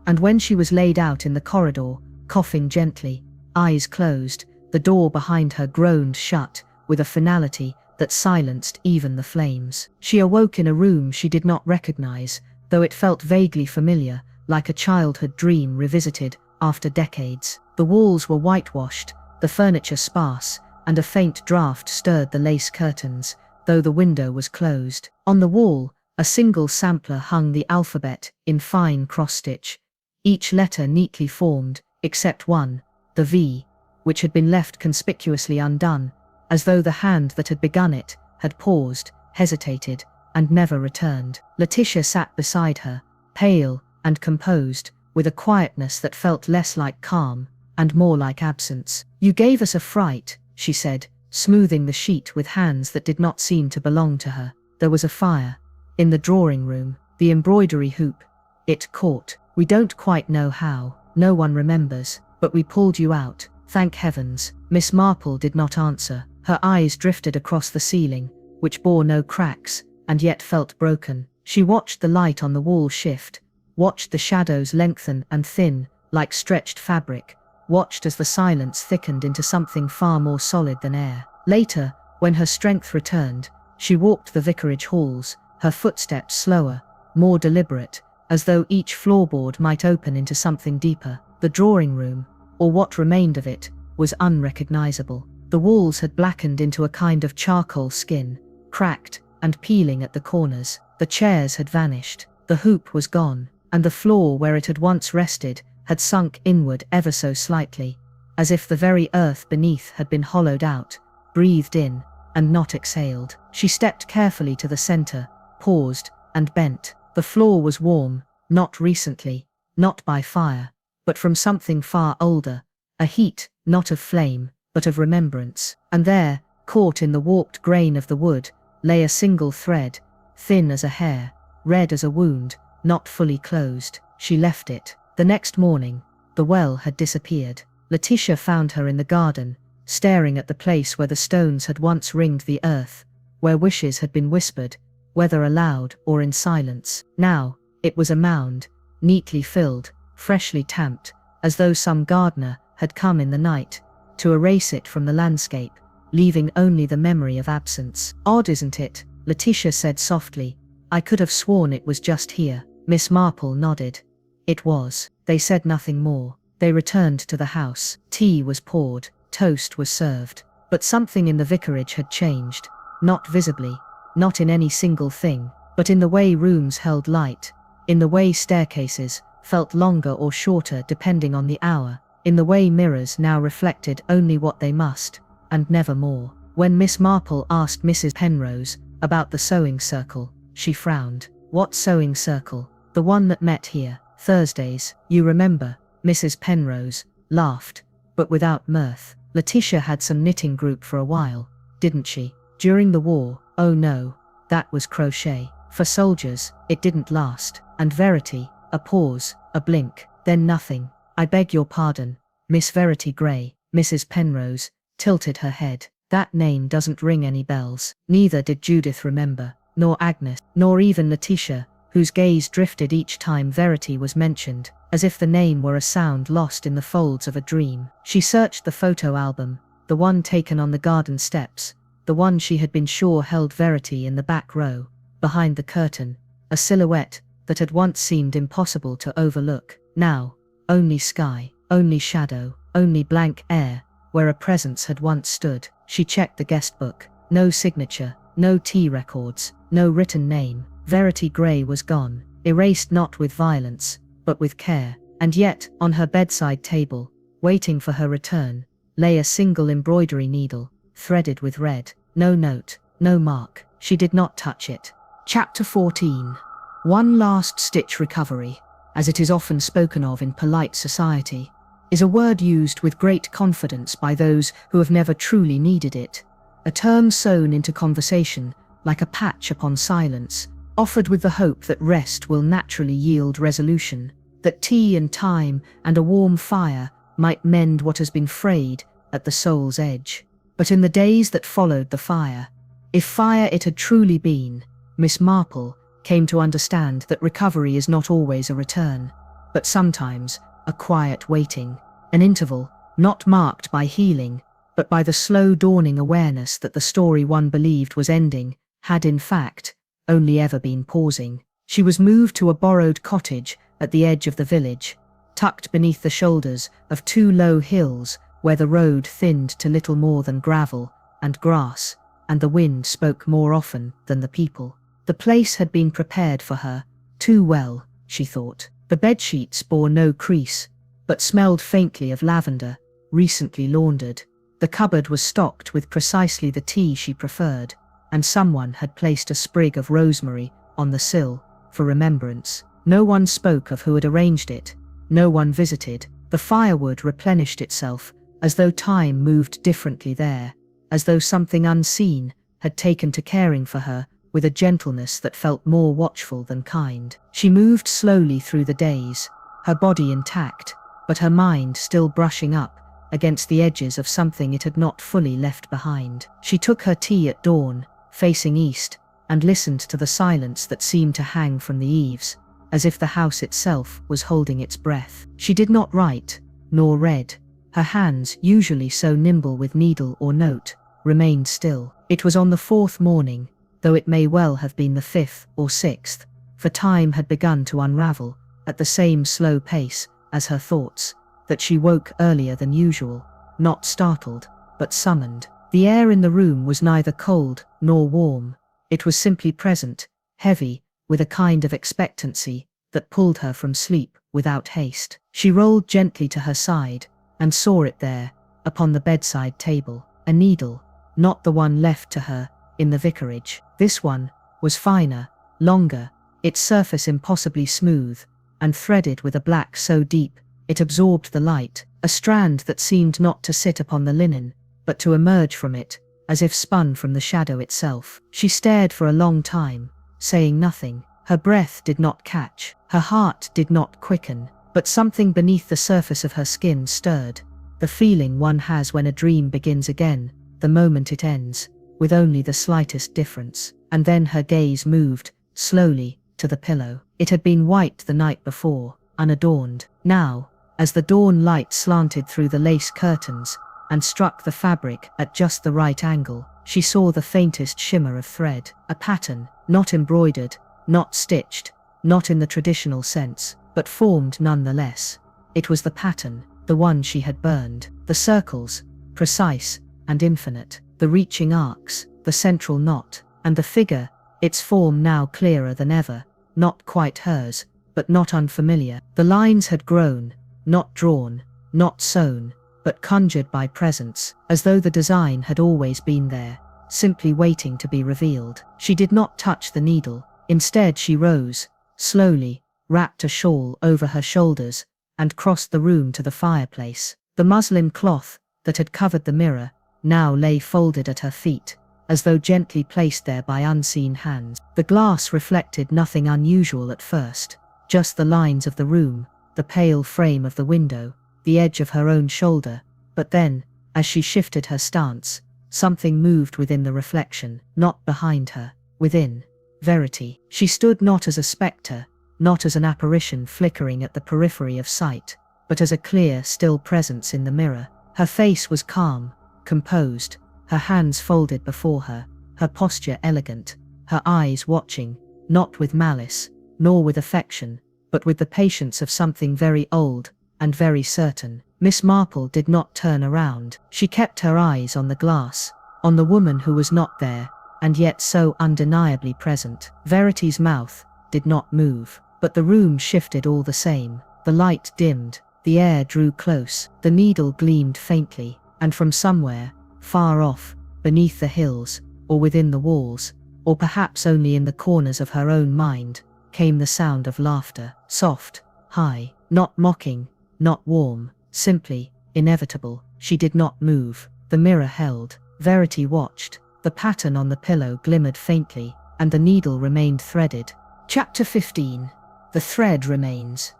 And when she was laid out in the corridor, coughing gently, eyes closed, the door behind her groaned shut with a finality that silenced even the flames. She awoke in a room she did not recognize, though it felt vaguely familiar, like a childhood dream revisited after decades. The walls were whitewashed, the furniture sparse, and a faint draught stirred the lace curtains, though the window was closed. On the wall, a single sampler hung the alphabet in fine cross-stitch, each letter neatly formed, except one, the V, which had been left conspicuously undone, as though the hand that had begun it had paused, hesitated, and never returned. Letitia sat beside her, pale and composed, with a quietness that felt less like calm and more like absence. "You gave us a fright," she said, smoothing the sheet with hands that did not seem to belong to her. "There was a fire in the drawing room, the embroidery hoop. It caught. We don't quite know how, no one remembers, but we pulled you out, thank heavens." Miss Marple did not answer. Her eyes drifted across the ceiling, which bore no cracks, and yet felt broken. She watched the light on the wall shift, watched the shadows lengthen and thin, like stretched fabric, watched as the silence thickened into something far more solid than air. Later, when her strength returned, she walked the vicarage halls, her footsteps slower, more deliberate, as though each floorboard might open into something deeper. The drawing room, or what remained of it, was unrecognizable. The walls had blackened into a kind of charcoal skin, cracked and peeling at the corners. The chairs had vanished, the hoop was gone, and the floor where it had once rested had sunk inward ever so slightly, as if the very earth beneath had been hollowed out, breathed in, and not exhaled. She stepped carefully to the center, paused, and bent. The floor was warm, not recently, not by fire, but from something far older, a heat, not of flame, but of remembrance. And there, caught in the warped grain of the wood, lay a single thread, thin as a hair, red as a wound, not fully closed. She left it. The next morning, the well had disappeared. Letitia found her in the garden, staring at the place where the stones had once ringed the earth, where wishes had been whispered, whether aloud or in silence. Now, it was a mound, neatly filled, freshly tamped, as though some gardener had come in the night to erase it from the landscape, leaving only the memory of absence. "Odd, isn't it?" Letitia said softly. "I could have sworn it was just here." Miss Marple nodded. It was. They said nothing more. They returned to the house. Tea was poured, toast was served. But something in the vicarage had changed, not visibly, not in any single thing, but in the way rooms held light, in the way staircases felt longer or shorter depending on the hour, in the way mirrors now reflected only what they must, and never more. When Miss Marple asked Mrs. Penrose about the sewing circle, she frowned. "What sewing circle?" "The one that met here, Thursdays, you remember." Mrs. Penrose laughed, but without mirth. "Letitia had some knitting group for a while, didn't she?" "During the war?" "Oh no, that was crochet. For soldiers, it didn't last." And Verity, a pause, a blink, then nothing. "I beg your pardon, Miss Verity Gray." Mrs. Penrose tilted her head. "That name doesn't ring any bells." Neither did Judith remember, nor Agnes, nor even Letitia, whose gaze drifted each time Verity was mentioned, as if the name were a sound lost in the folds of a dream. She searched the photo album, the one taken on the garden steps, the one she had been sure held Verity in the back row, behind the curtain, a silhouette that had once seemed impossible to overlook. Now, only sky, only shadow, only blank air, where a presence had once stood. She checked the guest book. No signature, no tea records, no written name. Verity Gray was gone, erased not with violence, but with care. And yet, on her bedside table, waiting for her return, lay a single embroidery needle, threaded with red. No note, no mark. She did not touch it. Chapter 14. One last stitch recovery, as it is often spoken of in polite society, is a word used with great confidence by those who have never truly needed it. A term sewn into conversation, like a patch upon silence, offered with the hope that rest will naturally yield resolution, that tea and time and a warm fire might mend what has been frayed at the soul's edge. But in the days that followed the fire, if fire it had truly been, Miss Marple came to understand that recovery is not always a return, but sometimes a quiet waiting, an interval, not marked by healing, but by the slow dawning awareness that the story one believed was ending had in fact only ever been pausing. She was moved to a borrowed cottage at the edge of the village, tucked beneath the shoulders of two low hills where the road thinned to little more than gravel and grass, and the wind spoke more often than the people. The place had been prepared for her, too well, she thought. The bedsheets bore no crease, but smelled faintly of lavender, recently laundered. The cupboard was stocked with precisely the tea she preferred, and someone had placed a sprig of rosemary on the sill, for remembrance. No one spoke of who had arranged it, no one visited. The firewood replenished itself, as though time moved differently there, as though something unseen had taken to caring for her with a gentleness that felt more watchful than kind. She moved slowly through the days, her body intact, but her mind still brushing up against the edges of something it had not fully left behind. She took her tea at dawn, facing east, and listened to the silence that seemed to hang from the eaves, as if the house itself was holding its breath. She did not write, nor read. Her hands, usually so nimble with needle or note, remained still. It was on the 4th morning, though it may well have been the 5th or 6th, for time had begun to unravel, at the same slow pace as her thoughts, that she woke earlier than usual, not startled, but summoned. The air in the room was neither cold nor warm. It was simply present, heavy, with a kind of expectancy that pulled her from sleep without haste. She rolled gently to her side, and saw it there, upon the bedside table. A needle, not the one left to her in the vicarage. This one was finer, longer, its surface impossibly smooth, and threaded with a black so deep it absorbed the light, a strand that seemed not to sit upon the linen, but to emerge from it, as if spun from the shadow itself. She stared for a long time, saying nothing. Her breath did not catch, her heart did not quicken, but something beneath the surface of her skin stirred, the feeling one has when a dream begins again, the moment it ends, with only the slightest difference. And then her gaze moved, slowly, to the pillow. It had been white the night before, unadorned. Now, as the dawn light slanted through the lace curtains and struck the fabric at just the right angle, she saw the faintest shimmer of thread, a pattern, not embroidered, not stitched, not in the traditional sense, but formed nonetheless. It was the pattern, the one she had burned. The circles, precise and infinite, the reaching arcs, the central knot, and the figure, its form now clearer than ever, not quite hers, but not unfamiliar. The lines had grown, not drawn, not sewn, but conjured by presence, as though the design had always been there, simply waiting to be revealed. She did not touch the needle. Instead she rose, slowly, wrapped a shawl over her shoulders, and crossed the room to the fireplace. The muslin cloth that had covered the mirror now lay folded at her feet, as though gently placed there by unseen hands. The glass reflected nothing unusual at first, just the lines of the room, the pale frame of the window, the edge of her own shoulder, but then, as she shifted her stance, something moved within the reflection, not behind her, within. Verity. She stood not as a spectre, not as an apparition flickering at the periphery of sight, but as a clear, still presence in the mirror. Her face was calm, composed, her hands folded before her, her posture elegant, her eyes watching, not with malice, nor with affection, but with the patience of something very old and very certain. Miss Marple did not turn around. She kept her eyes on the glass, on the woman who was not there, and yet so undeniably present. Verity's mouth did not move, but the room shifted all the same. The light dimmed, the air drew close, the needle gleamed faintly, and from somewhere, far off, beneath the hills, or within the walls, or perhaps only in the corners of her own mind, came the sound of laughter, soft, high, not mocking, not warm, simply inevitable. She did not move. The mirror held. Verity watched. The pattern on the pillow glimmered faintly, and the needle remained threaded. Chapter 15. The thread remains.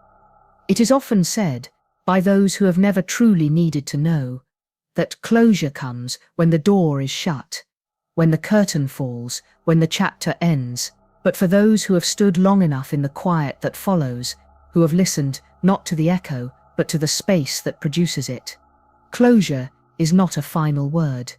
It is often said, by those who have never truly needed to know, that closure comes when the door is shut, when the curtain falls, when the chapter ends. But for those who have stood long enough in the quiet that follows, who have listened not to the echo, but to the space that produces it, closure is not a final word.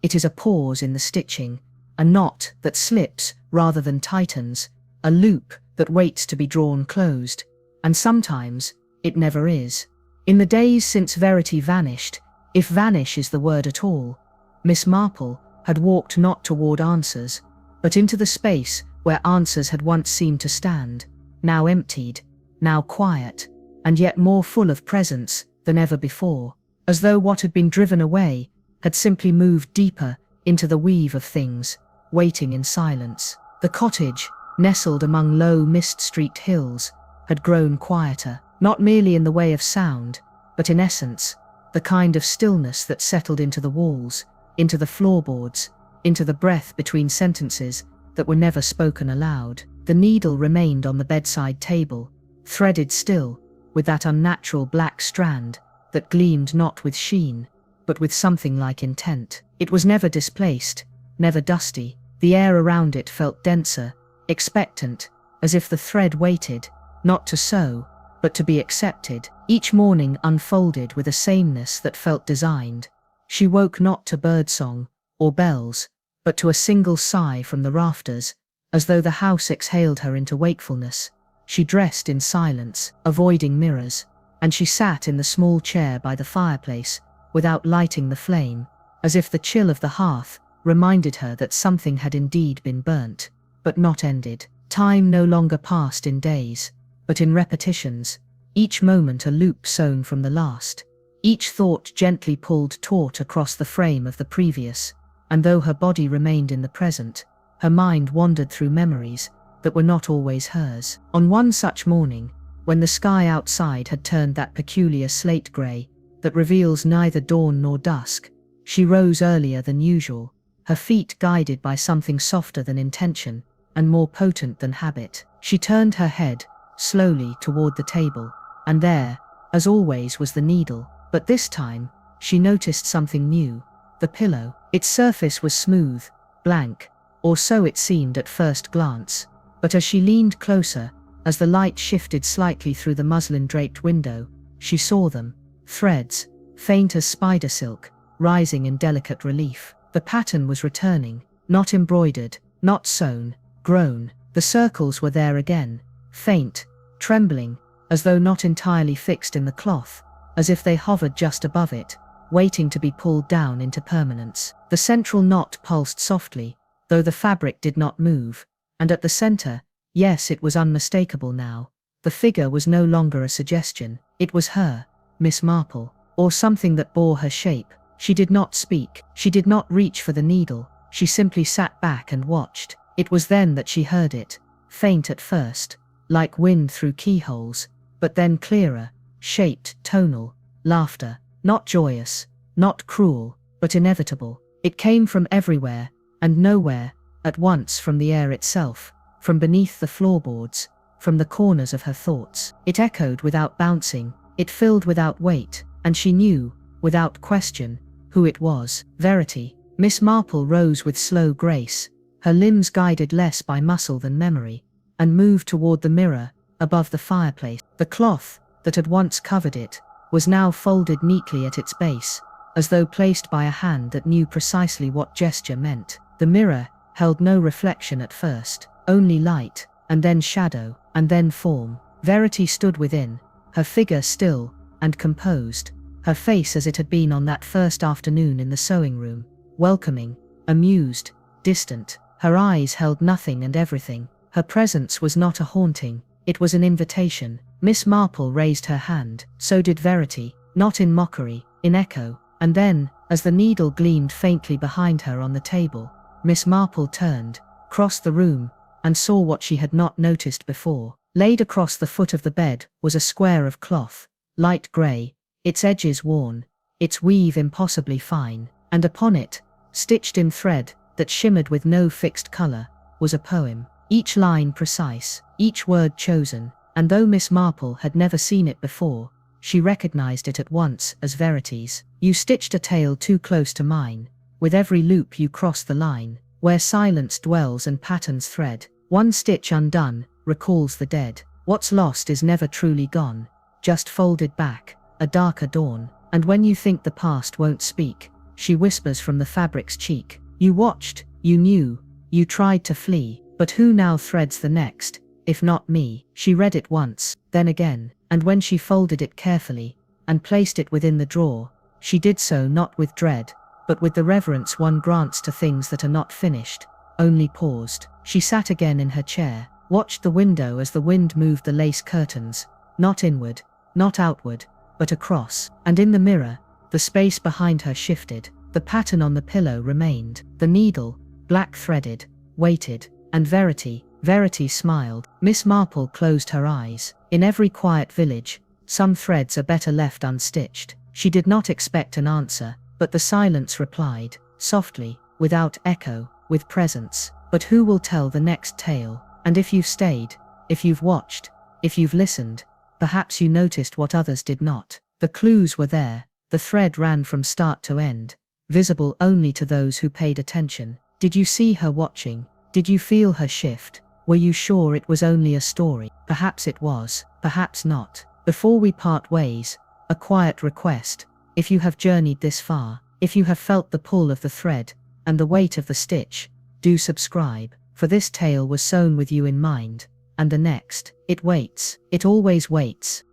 It is a pause in the stitching, a knot that slips rather than tightens, a loop that waits to be drawn closed, and sometimes it never is. In the days since Verity vanished, if vanish is the word at all, Miss Marple had walked not toward answers, but into the space where answers had once seemed to stand, now emptied, now quiet, and yet more full of presence than ever before, as though what had been driven away had simply moved deeper into the weave of things, waiting in silence. The cottage, nestled among low mist-streaked hills, had grown quieter, not merely in the way of sound, but in essence, the kind of stillness that settled into the walls, into the floorboards, into the breath between sentences that were never spoken aloud. The needle remained on the bedside table, threaded still, with that unnatural black strand that gleamed not with sheen, but with something like intent. It was never displaced, never dusty. The air around it felt denser, expectant, as if the thread waited, not to sew, but to be accepted. Each morning unfolded with a sameness that felt designed. She woke not to birdsong or bells, but to a single sigh from the rafters, as though the house exhaled her into wakefulness. She dressed in silence, avoiding mirrors, and she sat in the small chair by the fireplace, without lighting the flame, as if the chill of the hearth reminded her that something had indeed been burnt, but not ended. Time no longer passed in days, but in repetitions, each moment a loop sewn from the last, each thought gently pulled taut across the frame of the previous, and though her body remained in the present, her mind wandered through memories that were not always hers. On one such morning, when the sky outside had turned that peculiar slate grey that reveals neither dawn nor dusk, she rose earlier than usual, her feet guided by something softer than intention and more potent than habit. She turned her head slowly toward the table, and there, as always, was the needle. But this time, she noticed something new. The pillow. Its surface was smooth, blank, or so it seemed at first glance. But as she leaned closer, as the light shifted slightly through the muslin-draped window, she saw them, threads, faint as spider silk, rising in delicate relief. The pattern was returning, not embroidered, not sewn, grown. The circles were there again, faint, trembling, as though not entirely fixed in the cloth, as if they hovered just above it, waiting to be pulled down into permanence. The central knot pulsed softly, though the fabric did not move, and at the center, yes, it was unmistakable now. The figure was no longer a suggestion. It was her, Miss Marple, or something that bore her shape. She did not speak, she did not reach for the needle, she simply sat back and watched. It was then that she heard it, faint at first, like wind through keyholes, but then clearer, shaped, tonal, laughter, not joyous, not cruel, but inevitable. It came from everywhere, and nowhere, at once, from the air itself, from beneath the floorboards, from the corners of her thoughts. It echoed without bouncing, it filled without weight, and she knew, without question, who it was. Verity. Miss Marple rose with slow grace, her limbs guided less by muscle than memory, and moved toward the mirror, above the fireplace. The cloth, that had once covered it, was now folded neatly at its base, as though placed by a hand that knew precisely what gesture meant. The mirror held no reflection at first, only light, and then shadow, and then form. Verity stood within, her figure still and composed, her face as it had been on that first afternoon in the sewing room, welcoming, amused, distant. Her eyes held nothing and everything. Her presence was not a haunting, it was an invitation. Miss Marple raised her hand, so did Verity, not in mockery, in echo, and then, as the needle gleamed faintly behind her on the table, Miss Marple turned, crossed the room, and saw what she had not noticed before. Laid across the foot of the bed was a square of cloth, light grey, its edges worn, its weave impossibly fine, and upon it, stitched in thread that shimmered with no fixed colour, was a poem, each line precise, each word chosen, and though Miss Marple had never seen it before, she recognized it at once as Verity's. You stitched a tale too close to mine, with every loop you cross the line, where silence dwells and patterns thread. One stitch undone recalls the dead. What's lost is never truly gone, just folded back, a darker dawn. And when you think the past won't speak, she whispers from the fabric's cheek. You watched, you knew, you tried to flee, but who now threads the next, if not me? She read it once, then again, and when she folded it carefully, and placed it within the drawer, she did so not with dread, but with the reverence one grants to things that are not finished, only paused. She sat again in her chair, watched the window as the wind moved the lace curtains, not inward, not outward, but across, and in the mirror, the space behind her shifted, the pattern on the pillow remained, the needle, black-threaded, waited, and Verity smiled. Miss Marple closed her eyes. In every quiet village, some threads are better left unstitched. She did not expect an answer, but the silence replied, softly, without echo, with presence. But who will tell the next tale? And if you've stayed, if you've watched, if you've listened, perhaps you noticed what others did not. The clues were there, the thread ran from start to end, visible only to those who paid attention. Did you see her watching? Did you feel her shift? Were you sure it was only a story? Perhaps it was, perhaps not. Before we part ways, a quiet request. If you have journeyed this far, if you have felt the pull of the thread and the weight of the stitch, do subscribe, for this tale was sewn with you in mind, and the next, it waits, it always waits.